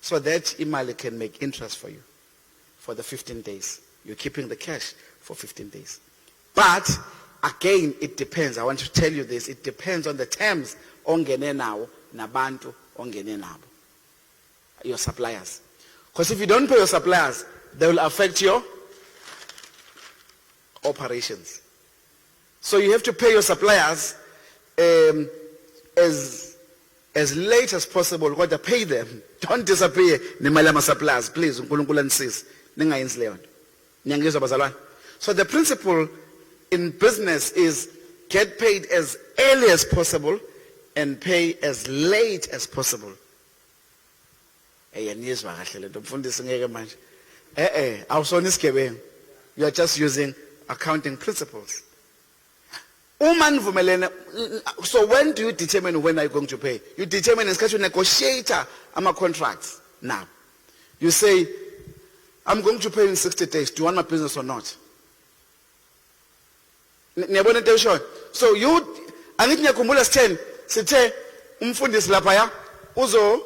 So that imali can make interest for you for the 15 days. You're keeping the cash for 15 days. But again, it depends. I want to tell you this. It depends on the terms ongene nawo nabantu ongene nabo. Your suppliers. Because if you don't pay your suppliers, they will affect your operations. So you have to pay your suppliers as late as possible. Got to pay them. Don't disappear. Nimalama suppliers, please. So the principle in business is get paid as early as possible and pay as late as possible. You are just using accounting principles. So when do you determine when are you going to pay? You determine as you negotiate contracts. Now, you say, I'm going to pay in 60 days. Do you want my business or not? So you, I need to 10. Sithe umfundisi lapha uzo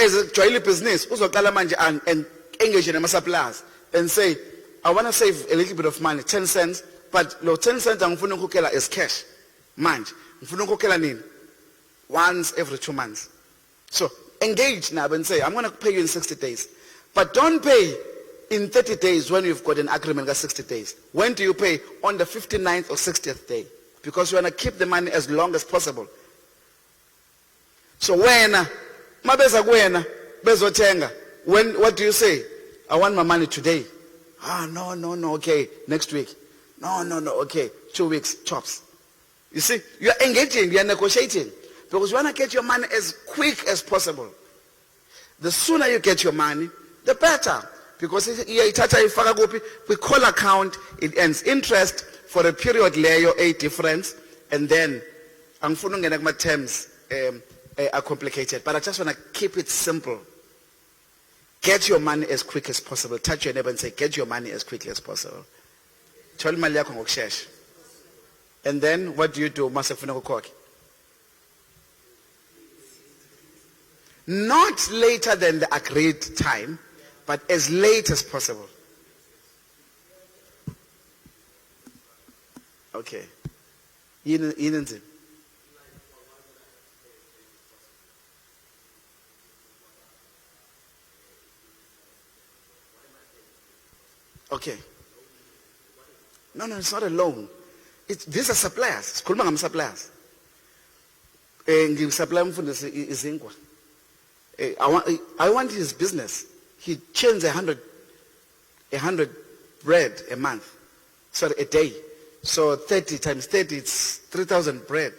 as a join business uzoqala manje and engage nama suppliers and say, I want to save a little bit of money, 10 cents, but lo 10 cents angifuna ukukhokhela as cash. Manje ngifuna ukukhokhela nini? Once every 2 months. So engage now and say, I'm going to pay you in 60 days. But don't pay in 30 days when you've got an agreement of 60 days. When do you pay? On the 59th or 60th day. Because you want to keep the money as long as possible. So when what do you say? I want my money today. No, okay, next week. No, okay, 2 weeks, chops. You see, you are engaging, you are negotiating. Because you want to get your money as quick as possible. The sooner you get your money, the better. Because we call account, it earns interest for a period layer, a difference, and then I'm following my terms are complicated. But I just want to keep it simple. Get your money as quick as possible. Touch your neighbor and say, get your money as quickly as possible. And then what do you do? Not later than the agreed time, but as late as possible. Okay. Okay. No, it's not a loan. These are suppliers. Suppliers. I want his business. He churns 100 bread a month. Sorry, a day. So 30 times 30, it's 3,000 bread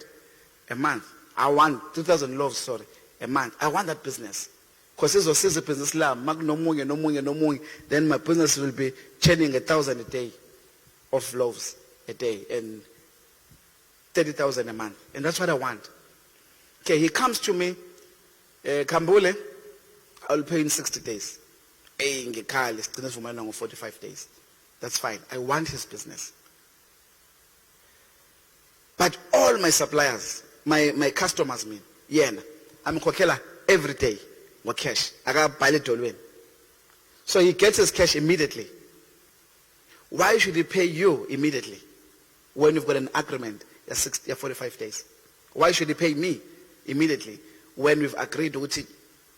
a month. I want 2,000 loaves, a month. I want that business. Because this was a business, then my business will be churning 1,000 a day of loaves a day and 30,000 a month. And that's what I want. Okay, he comes to me, Khambule, I'll pay in 60 days. 45 days. That's fine. I want his business. But all my suppliers, my customers, I'm kokela every day with cash. I got buy it. So he gets his cash immediately. Why should he pay you immediately when you've got an agreement 45 days? Why should he pay me immediately when we've agreed with it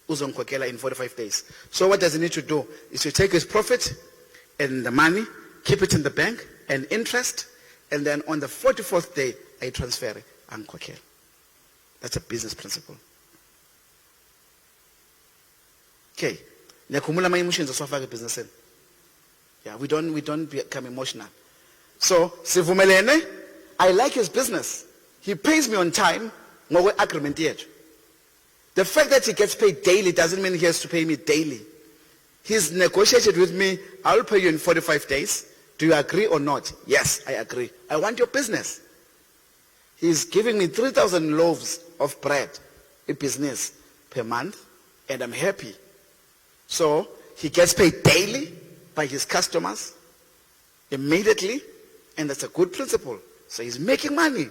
in 45 days? So what does he need to do? Is to take his profit and the money, keep it in the bank and interest, and then on the 44th day, I transfer it and kokela. That's a business principle. Okay. Business. Yeah, we don't become emotional. So, sivumelene, I like his business. He pays me on time, no agreement yet. The fact that he gets paid daily doesn't mean he has to pay me daily. He's negotiated with me, I'll pay you in 45 days. Do you agree or not? Yes, I agree. I want your business. He's giving me 3,000 loaves of bread, a business per month, and I'm happy. So he gets paid daily by his customers, immediately, and that's a good principle. So he's making money.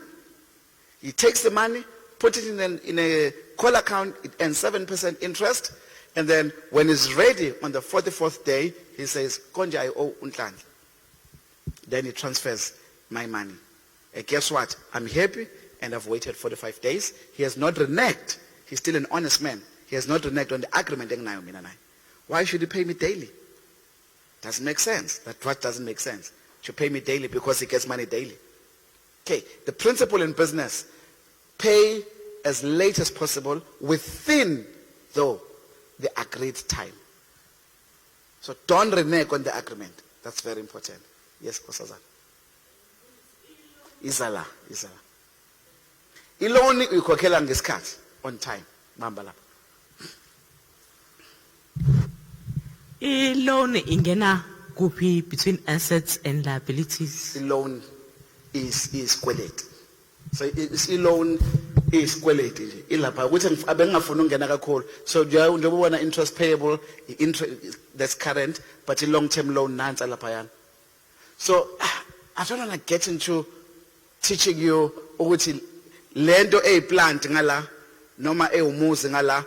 He takes the money, put it in a call account, it earns 7% interest, and then when he's ready on the 44th day, he says, Konja, I owe Nhlanhla. Then he transfers my money. And guess what? I'm happy, and I've waited 45 days. He has not reneged. He's still an honest man. He has not reneged on the agreement. Why should he pay me daily? Doesn't make sense. That what doesn't make sense. To pay me daily because he gets money daily. Okay, the principle in business, pay as late as possible within, though, the agreed time. So don't renege on the agreement. That's very important. Yes, Kosazana. Izala. Iloni ukokhela ngesikhathi on time. Bamba lapha. Loan ingena kuphi between assets and liabilities? The loan is kweleti. So i-loan is kweleti. Ilapha ukuthi abengafuna ungena kakhulu. So njengoba ubona interest payable, interest that's current, but a long-term loan nansi lapha yana. So I don't want to get into teaching you ukuthi lento plant ngala noma umuzi ngala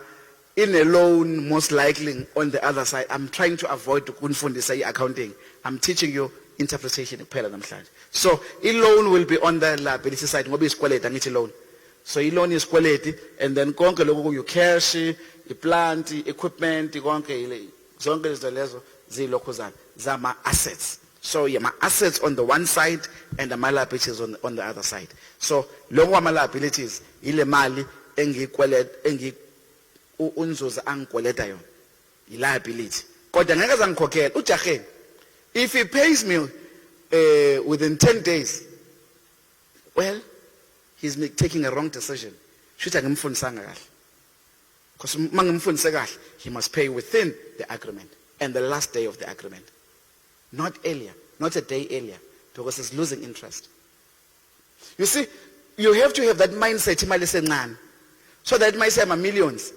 in a loan most likely on the other side. I'm trying to avoid kunfundisa accounting. I'm teaching you interpretation kuphela namhlanje. So i-loan will be on the liability side ngoba isikweleti angithi loan. So i-loan is kweleti and then konke lokho you cash iplant, equipment, zonke izinto lezo ziyilokhuzana zama assets. So yeah, my assets on the one side and my liabilities on the other side. So longo ama liabilities ile mali unzuza angikweleta yona, liability. Kodwa ngeke zangikhokhela ujaheni. If he pays me within 10 days, well, he's taking a wrong decision. Should angimfundisanga kahle. Because mangimfundise kahle, he must pay within the agreement and the last day of the agreement. Not earlier, not a day earlier, because he's losing interest. You see, you have to have that mindset, imali sencane, so that it might say millions.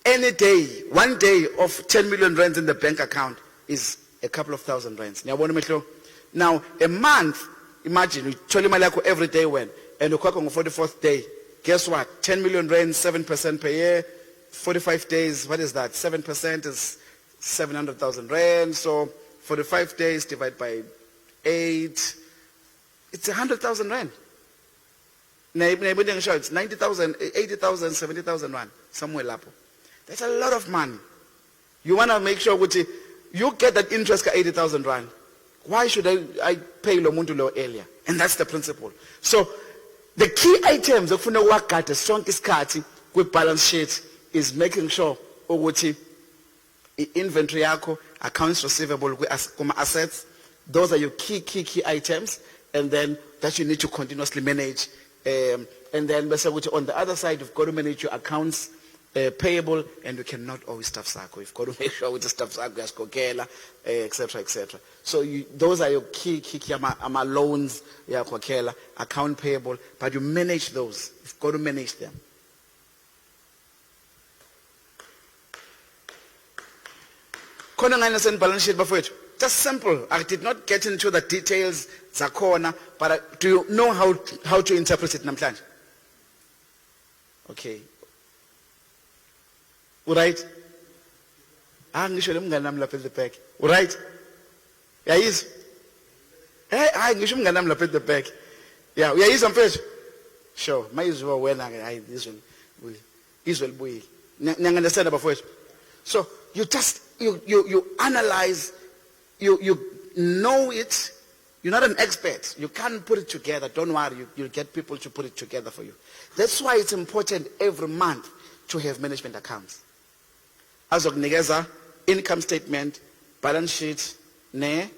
Any day, 1 day of 10 million rands in the bank account is a couple of thousand rands. Now, a month, imagine, you tell imali yakho every day when, and you on the 44th day, guess what? 10 million rands, 7% per year, 45 days, what is that? 7% is 700,000 rands, so 45 days divided by 8, it's 100,000 rand. It's 90,000, 80,000, 70,000 rand, somewhere lapo. That's a lot of money. You want to make sure you get that interest 80,000 rand. Why should I pay lo muntu lo earlier? And that's the principle. So the key items of the strong iskati with balance sheet is making sure ukuthi inventory yako, accounts receivable, assets, those are your key items, and then that you need to continuously manage. And then on the other side, you've got to manage your accounts payable, and you cannot always stuff sako. You've got to make sure with the stuff sako, etc., etc. So those are your key ama loans, account payable, but you manage those. You've got to manage them. Balance sheet bafowethu. Just simple. I did not get into the details zakhona, but do you know how to interpret it namhlanje? Okay. Alright? Ngisho lemngane nami lapha at the back. Alright? Uyayizwa? Ngisho umngane nami lapha at the back. Yeah, uyayizwa mfethu? Sure. Mayizwa wena ke hayi izwe libuyile. Niyangiunderstand bafowethu? So you just you analyze, you know it. You're not an expert. You can't put it together. Don't worry. You'll get people to put it together for you. That's why it's important every month to have management accounts. As of income statement, balance sheet, ne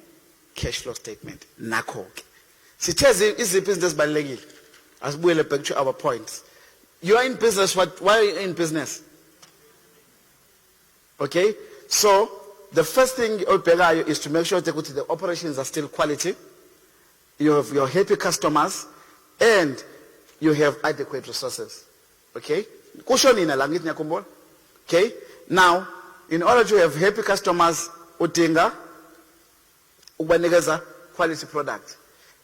cash flow statement. Nakho. Sithe iziphi izinto ezibalekile. Asibuyele back to our points. You are in business. Why are you in business? Okay? So, the first thing is to make sure that the operations are still quality. You have your happy customers, and you have adequate resources. Okay? Okay? Now, in order to have happy customers, udinga ubanikeza quality product.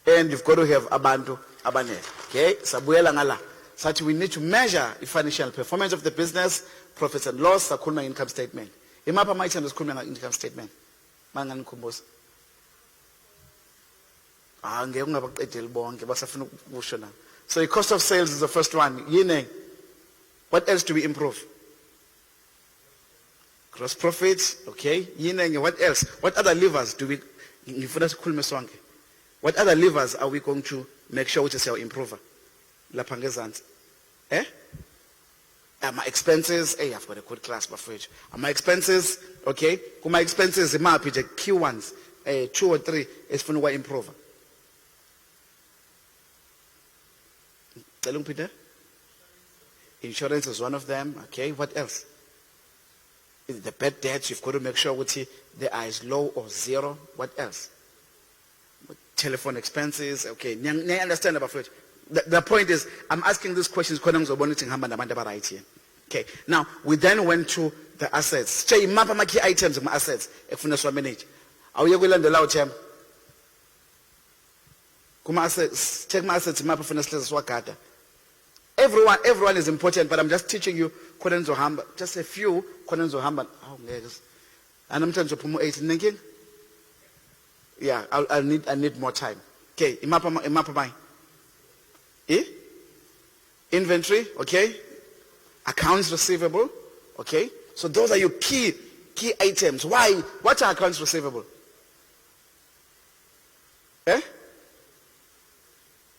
And you've got to have abantu abanele. Okay? Sabuyela ngala. So we need to measure the financial performance of the business, profits and loss, sakhuluma income statement. Imapha my items sikhuluma income statement. Mangani khumbuza. Ngeke ungabaqedeli bonke basafuna ukusho na. So the cost of sales is the first one. Yini? What else do we improve? Gross profits, okay? Yini, what else? What other levers do we ngifuna sikhulume sonke? What other levers are we going to make sure which is our improver? Lapha ngezansi. My expenses, I've got a good class bafowethu. My expenses, okay? My expenses, the key ones, 2 or 3, is for no improver. Peter? Insurance is one of them, okay? What else? The bad debts, you've got to make sure they are as low or zero. What else? Telephone expenses, okay? You understand about it? The point is, I'm asking these questions because okay. Now, we then went to the assets. Check my key items of my assets. If we manage, are we going to allow them? Check my assets. Map of everyone is important, but I'm just teaching you just a few. And I'm trying to promote 8 yeah, I need more time. Okay, inventory, okay, accounts receivable, okay, So those are your key items. Why? What are accounts receivable? Eh?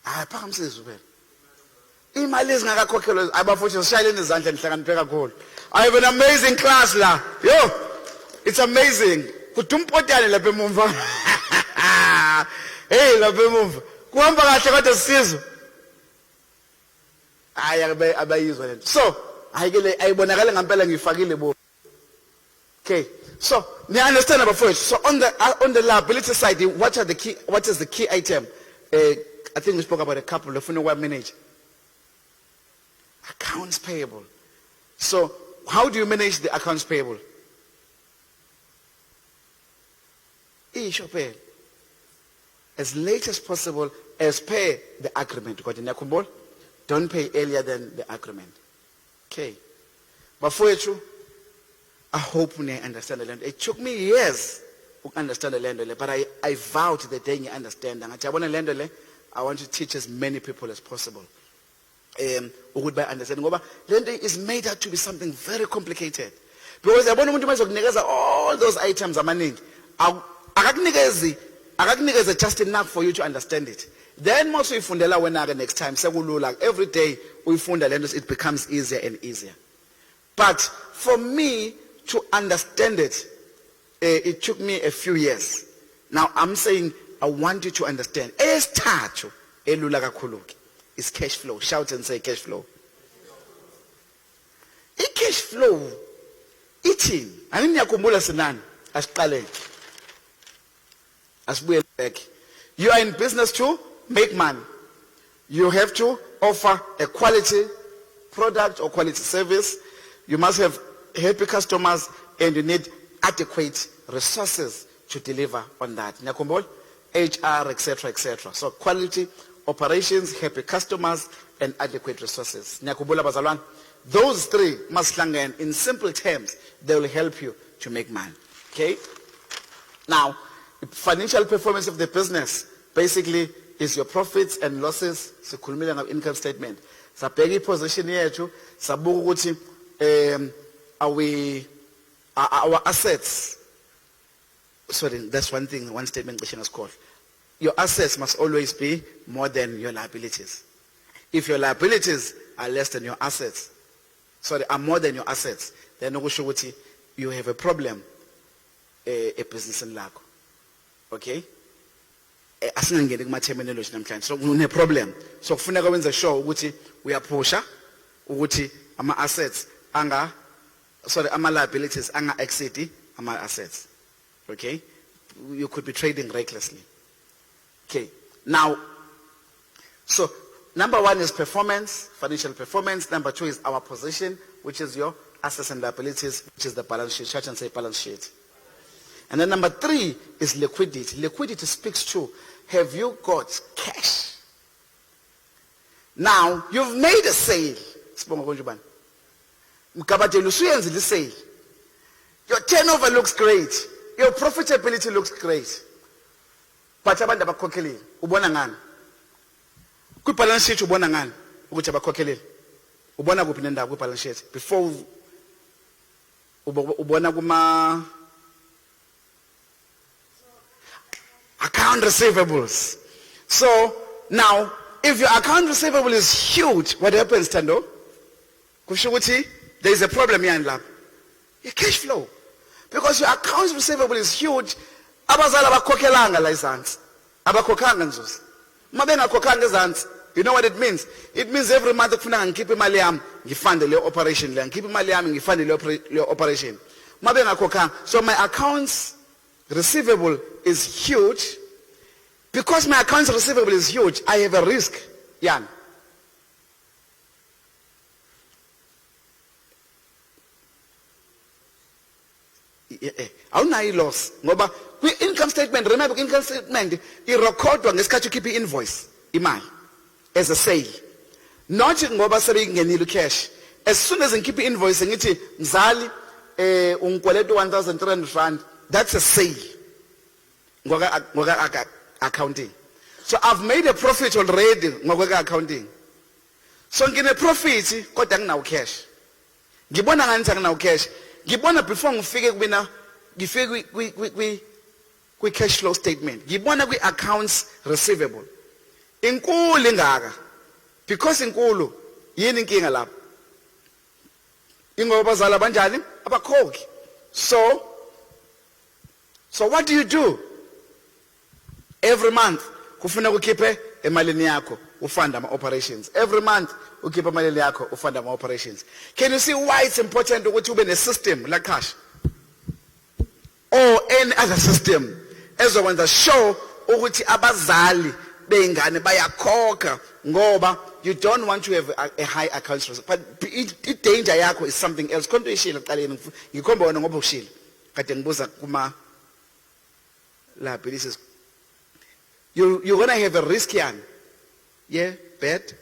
Phakamsizwe phela. Imali ezingakakhokhelwa abafowethu sishayeleni izandla nihlakaniphe kakhulu. I have an amazing class la. Yo, it's amazing. Kudumpotane lapha emumva. Hey, lapha emumva. Kuhamba kahle kodwa sisizwe. Abayizwa lento. So, ayibonakala ngempela ngifakile bo. Okay. So, you understand about first. So on the liability side, what is the key item? I think we spoke about a couple of web manage. Accounts payable. So how do you manage the accounts payable? Pay as late as possible as per the agreement. Don't pay earlier than the agreement. Okay. But for you, I hope you understand the land. It took me years to understand the land, but I vowed the day you understand. I want to teach as many people as possible. Who would by understanding. Lending is made out to be something very complicated. Because I want to all those items are managed. I just enough for you to understand it. Then most we fundela when next time. Like every day we fund the lenders, it becomes easier and easier. But for me to understand it, it took me a few years. Now I'm saying I want you to understand. It's cash flow. Shout and say cash flow. Cash flow. Eating. I mean, Khambule sinan asiqale. Asibuye back. You are in business to make money. You have to offer a quality product or quality service. You must have happy customers and you need adequate resources to deliver on that. Nyakhumbula? HR, etc., etc. So quality operations, happy customers, and adequate resources. Nyakhumbula bazalwane? Those three must hlangana. In simple terms, they will help you to make money. Okay? Now, financial performance of the business basically is your profits and losses. Sikhulumile ngab income statement. Sabheka position yethu, sabuka ukuthi our assets. Sorry, that's one thing, one statement question is called. Your assets must always be more than your liabilities. If your liabilities are less than your assets, are more than your assets, then you have a problem, a business in lack. Okay? Asingangeni kuma terminology namhlanje. So une problem. So kufuneka wenze sure ukuthi uyaphusha ukuthi ama assets ama liabilities anga exceed ama assets. Okay? You could be trading recklessly. Okay. Now, so number one is performance, financial performance. Number two is our position, which is your assets and liabilities, which is the balance sheet. Church and say balance sheet. And then number three is liquidity. Liquidity speaks to, have you got cash? Now, you've made a sale. Your turnover looks great. Your profitability looks great. But abantu abakhokhelile ubona ngani? Ku balance sheet ubona ngani ukuthi abakhokhelile? Ubona kuphi nendawo ku balance sheet? Before ubona kuma account receivables. So now, if your account receivable is huge, what happens, Tando? Kusho ukuthi there is a problem here in lab. Your cash flow. Because your account receivable is huge, abazali abakhokhelanga la izansi. Abakhokhanga nzuza. Mabengakhokhanga izansi, you know what it means? It means every month kufuneka ngikhiphe imali yami, ngifande le operation le, ngikhiphe imali yami, ngifande le operation. Mabengakhokhanga. So my accounts receivable is huge. Because my accounts receivable is huge, I have a risk. Yan. Awunayo loss ngoba kwi income statement, remember income statement irekhodwa ngesikhathi ukhipha invoice imali as a sale, not ngoba sebeyingenile cash. As soon as ngikhipha invoice ngithi mzali ungikweleta 1,300 rand, that's a sale ngoka accounting. So I've made a profit already ngoka accounting. So ngine profit kodwa nginawo cash. Ngibona ngani nginawo cash. ngibona before ngifike kubina ngifike kwi cash flow statement ngibona kwi accounts receivable inkulu ingaka because inkulu yini inkinga lapho ingoba bazala banjani abakhokhi so what do every month kufuna ukukhiphe emalini yakho ufund ama operations every month ukhipha emalini yakho ufund ama operations. Can you see why it's important ukuthi ube ne system like cash or any other system ezokwenza show ukuthi abazali beingane bayakhokha ngoba you don't want to have a high account but the danger yakho is something else. Konto ishilo ekuqaleni ngikhomba wona ngoba ushilo kade ngibuza kuma liabilities you're going to have a risk yan bad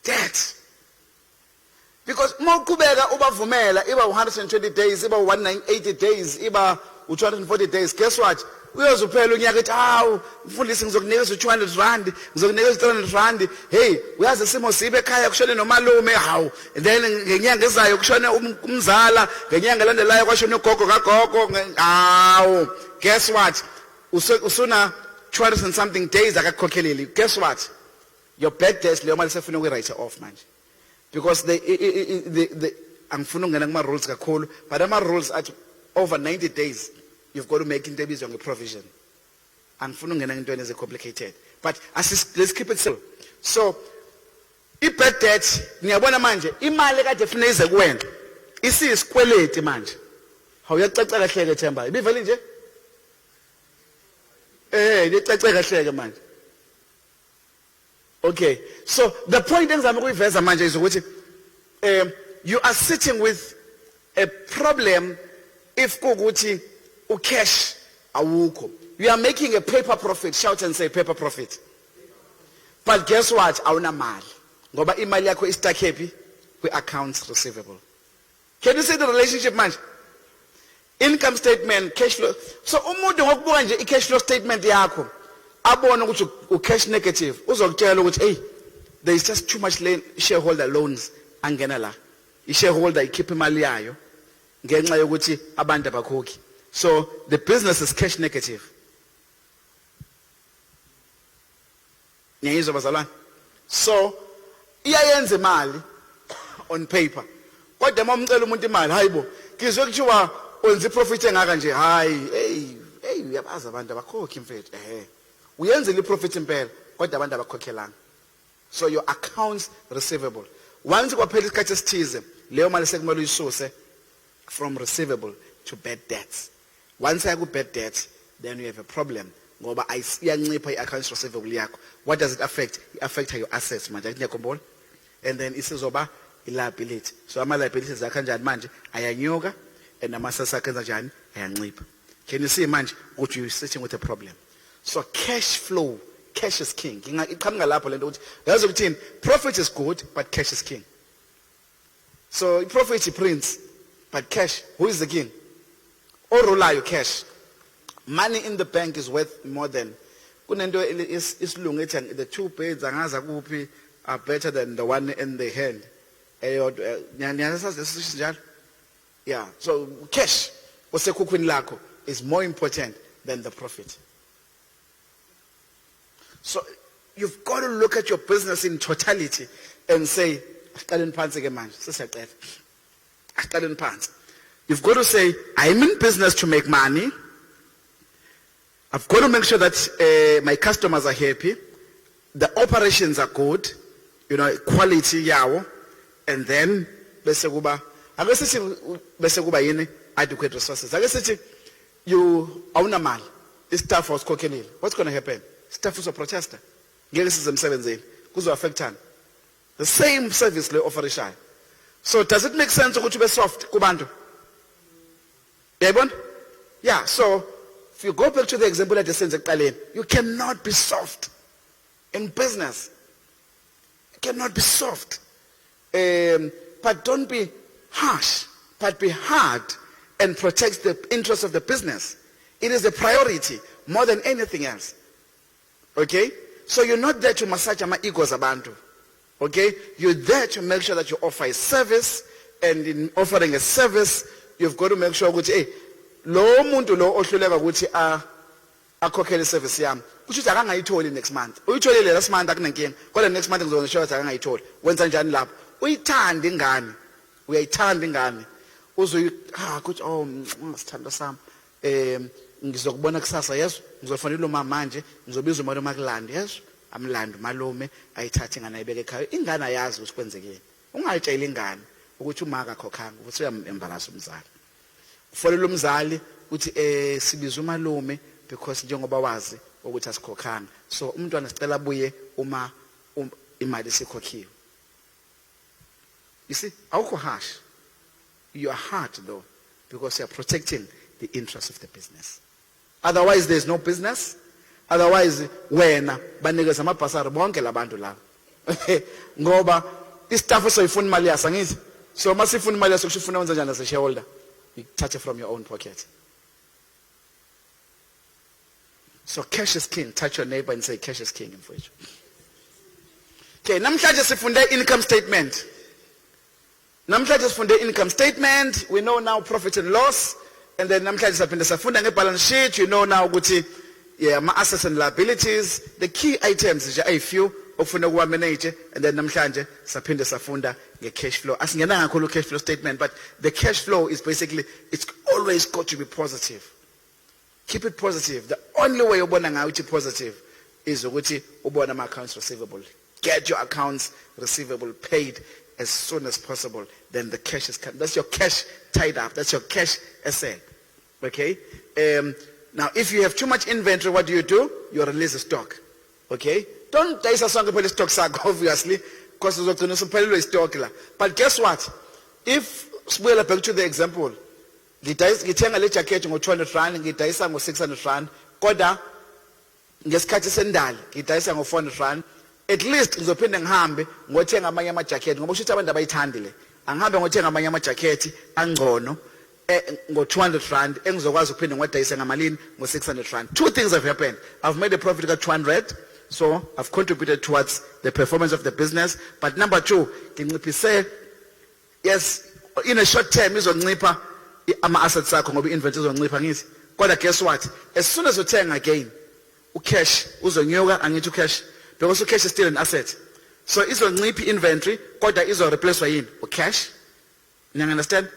debt because mawuqhubeka ubavumela iba 120 days iba 180 days iba 240 days guess what uyozuphela unyaka ethi hawu mfundisi ngizokunikeza u200 rand ngizokunikeza u300 rand hey uyazi isimo sibe ekhaya kushone nomalume hawu then ngenyanga ezayo kushone umzala ngenyanga elandelayo kwashone ugogo kagogo hawu guess what usuna 200 and something days akakhokheleli guess what your bad debts leyo mali sefuna uku-write off manje because the angifuna ungena kuma rules kakhulu but ama rules at over 90 days you've got to make into ebizwa nge-provision angifuna ungena entweni ezi-complicated but let's keep it simple. So i-bad debt ngiyabona manje imali kade efuna ize kuwena isiyisikweleti manje awuyacaca kahle-ke Themba ibivele nje licace kahle-ke manje okay so the point engizama ukuyiveza manje is ukuthi you are sitting with a problem if kukuthi ucash awukho you are making a paper profit. Shout and say paper profit. But guess what awuna mali ngoba imali yakho istuck happy kwi accounts receivable. Can you see the relationship manje? Income statement, cash flow. So umuntu ngokubuka nje i-cash flow statement yakho abone ukuthi u-cash negative uzokutshela ukuthi hey there is just too much shareholder loans angena la i-shareholder ikhipha imali yayo ngenxa yokuthi abantu abakhokhi so the business is cash negative. Nyayizwa bazalwane so iyayenza imali on paper kodwa uma umcela umuntu imali hayibo ngizwe kuthiwa wenza iprofit engaka nje hayi hey uyabaza abantu abakhokhi mfethu uyenza iprofit impela kodwa abantu abakhokhelanga so your accounts receivable once kwaphela isikhathi esithize leyo mali sekumele uyisuse from receivable to bad debts. Once I go bad debts then you have a problem ngoba iyancipha i-accounts receivable yakho. What does it affect? It affects your assets manje ngiyakhumbula and then isizoba i-liability so ama-liabilities akho kanjani manje ayanyuka and ama-assets akho enza njani ayancipha. Can you see manje ukuthi you're sitting with a problem? So cash flow, cash is king. Iqhamuka lapho lento ukuthi yazi ukuthini profit is good but cash is king. So profit is prince but cash who is the king? Orulayo cash. Money in the bank is worth more than kunento isilungu ethi the two birds angaza kuphi are better than the one in the hand. Yeah, so cash osekhukhwini lakho is more important than the profit. So you've got to look at your business in totality and say asiqaleni phansi ke manje sesiyaqeda asiqaleni phansi. You've got to say I'm in business to make money. I've got to make sure that my customers are happy, the operations are good, quality yawo, and then bese kuba yini adequate resources. Ake sithi you awuna mali istaff awusikhokhelile. What's going to happen? Staff is a protester. Ngeke size emsebenzini kuzo affectana. The same service le offer ishayo. So does it make sense ukuthi ube soft kubantu? Yabona? Yeah, so if you go back to the example that I said ekuqaleni, you cannot be soft in business. You cannot be soft. But don't be harsh, but be hard and protect the interests of the business. It is a priority more than anything else. Okay? So you're not there to massage ama egos abantu. Okay? You're there to make sure that you offer a service, and in offering a service, you've got to make sure ukuthi hey lo muntu lo ohluleka ukuthi akhokhele service yami kusho ukuthi akangayitholi next month uyitholile last month akunenkinga kodwa next month ngizokwenza sure ukuthi akangayitholi wenza njani lapho uyithanda ingane uyayithanda ingane uzoyi kuthi ngisithanda sami ngizokubona kusasa yeso ngizofanele uma manje ngizobiza umuntu makulandi yeso amlando malume ayithathe ingane ayibeke ekhaya ingane ayazi ukuthi kwenzekeni ungayitshela ingane ukuthi umaka akhokhanga ukuthi uyamembarasa umzali ufonela umzali uthi sibiza umalume because njengoba wazi ukuthi asikhokhanga so umntwana sicela abuye uma imali isikhokhiwe. You see, awukho harsh. You are hard though because you are protecting the interests of the business. Otherwise there's no business. Otherwise wena banikeza amabhasari bonke labantu laba. Ngoba istaff soyifuna imali yasa ngithi. So masifuna imali yaso kusifuna wenza njani as a shareholder? You touch it from your own pocket. So cash is king. Touch your neighbor and say cash is king in French. Okay, namhlanje sifunde income statement. Namhlanje sifunde income statement. We know now profit and loss. And then namhlanje siphinde safunda ngebalance sheet. You know now ukuthi my assets and liabilities. The key items is a few ofuna kuwa manage, and then namhlanje saphinde safunda nge-cash flow. Asingena kakhulu cash flow statement, but the cash flow is basically, it's always got to be positive. Keep it positive. The only way ubona ngayo ukuthi positive is ukuthi ubona ama accounts receivable. Get your accounts receivable paid as soon as possible. Then the cash is that's your cash tied up. That's your cash asset. Okay? Now if you have too much inventory, what do? You release the stock. Okay? Don't dayisa sonke phela stock sakho obviously because uzogcina usuphelelwe stock la. But guess what? If sibuyela back to the example, ngithenga le jacket ngo200 rand ngidayisa ngo600 rand kodwa ngesikhathi sendali ngidayisa ngo400 rand, at least ngizophinde ngihambe ngothenga amanye ama jacket ngoba ushithi abantu abayithandile angihambe ngothenga amanye ama jacket angcono ngo200 rand engizokwazi ukuphinde ngodayisa ngamalini ngo600 rand. Two things have happened. I've made a profit of 200, so I've contributed towards the performance of the business. But number two, nginciphise, yes, in a short term izoncipha ama assets akho ngoba inventory izoncipha ngithi. Kodwa guess what? As soon as uthenga again, ucash uzonyuka, angithi ucash because ucash is still an asset. So izoncipha inventory kodwa izo replace yini? Ucash. You understand?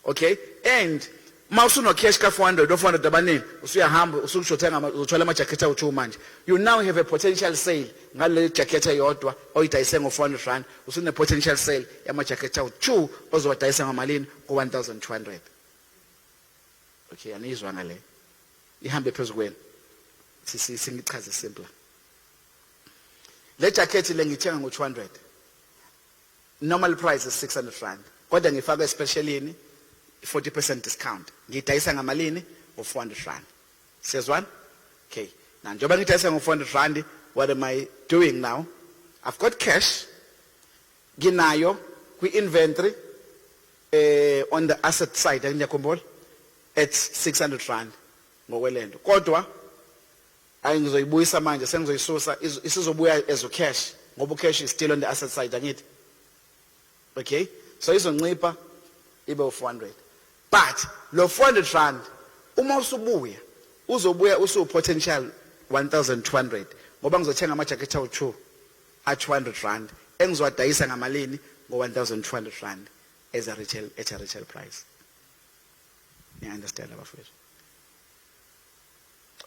Okay? And mawusuno cash ka 400 or 400 abaningi usuyahamba usushothenga uzothola ama jacket awu2 manje. You now have a potential sale ngale jacket eyodwa oyidayise ngo400 rand, usune potential sale yama jacket awu2 ozowadayisa ngamalini ko1200. Okay, anizwa ngale. Ihambe phezulu kwenu. Singichaze simple. Le jacket le ngithenga ngo200. Normal price is 600 rand. Kodwa ngifaka especially 40% discount. Ngidayisa ngamalini ngo400 rand. Siyazwana? Okay. Now njoba ngidayisa ngo400 rand, what am I doing now? I've got cash. Ginayo kwi inventory on the asset side ngiyakhumbula at 600 rand ngokwelendo. Kodwa ayingizoyibuyisa manje sengizoyisusa isizobuya as a cash ngoba cash is still on the asset side angithi. Okay? So izoncipha ibe u400. But lo 400 rand uma uzobuya usu potential 1200 ngoba ngizothenga ama jacket awu2 at 200 rand engizowadayisa ngamalini ngo1200 rand as a retail price. You understand abafowethu?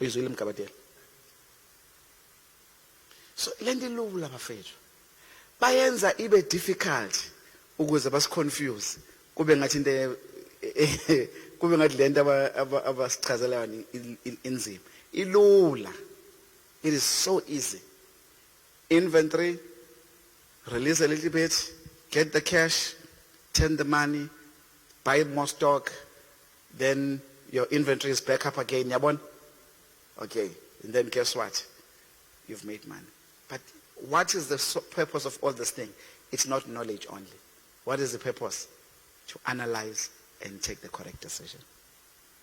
Uyizwile mkabatela? So lento ilula abafowethu. Bayenza ibe difficult ukuze basiconfuse kube ngathi into kube ngathi lento abasichazela inzima. Ilula. It is so easy. Inventory, release a little bit, get the cash, turn the money, buy more stock, then your inventory is back up again. Yabon? Okay. And then guess what? You've made money. But what is the purpose of all this thing? It's not knowledge only. What is the purpose? To analyze and take the correct decision.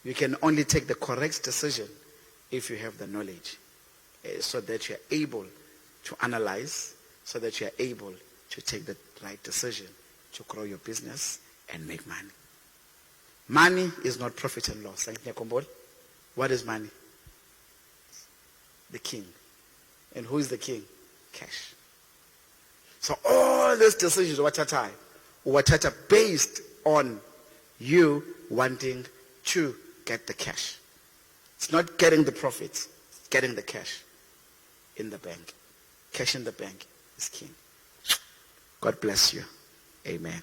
You can only take the correct decision if you have the knowledge, so that you are able to analyze, so that you are able to take the right decision to grow your business and make money. Money is not profit and loss. Khambule, what is money? The king. And who is the king? Cash. So all these decisions were based on you wanting to get the cash. It's not getting the profits, it's getting the cash in the bank. Cash in the bank is king. God bless you. Amen.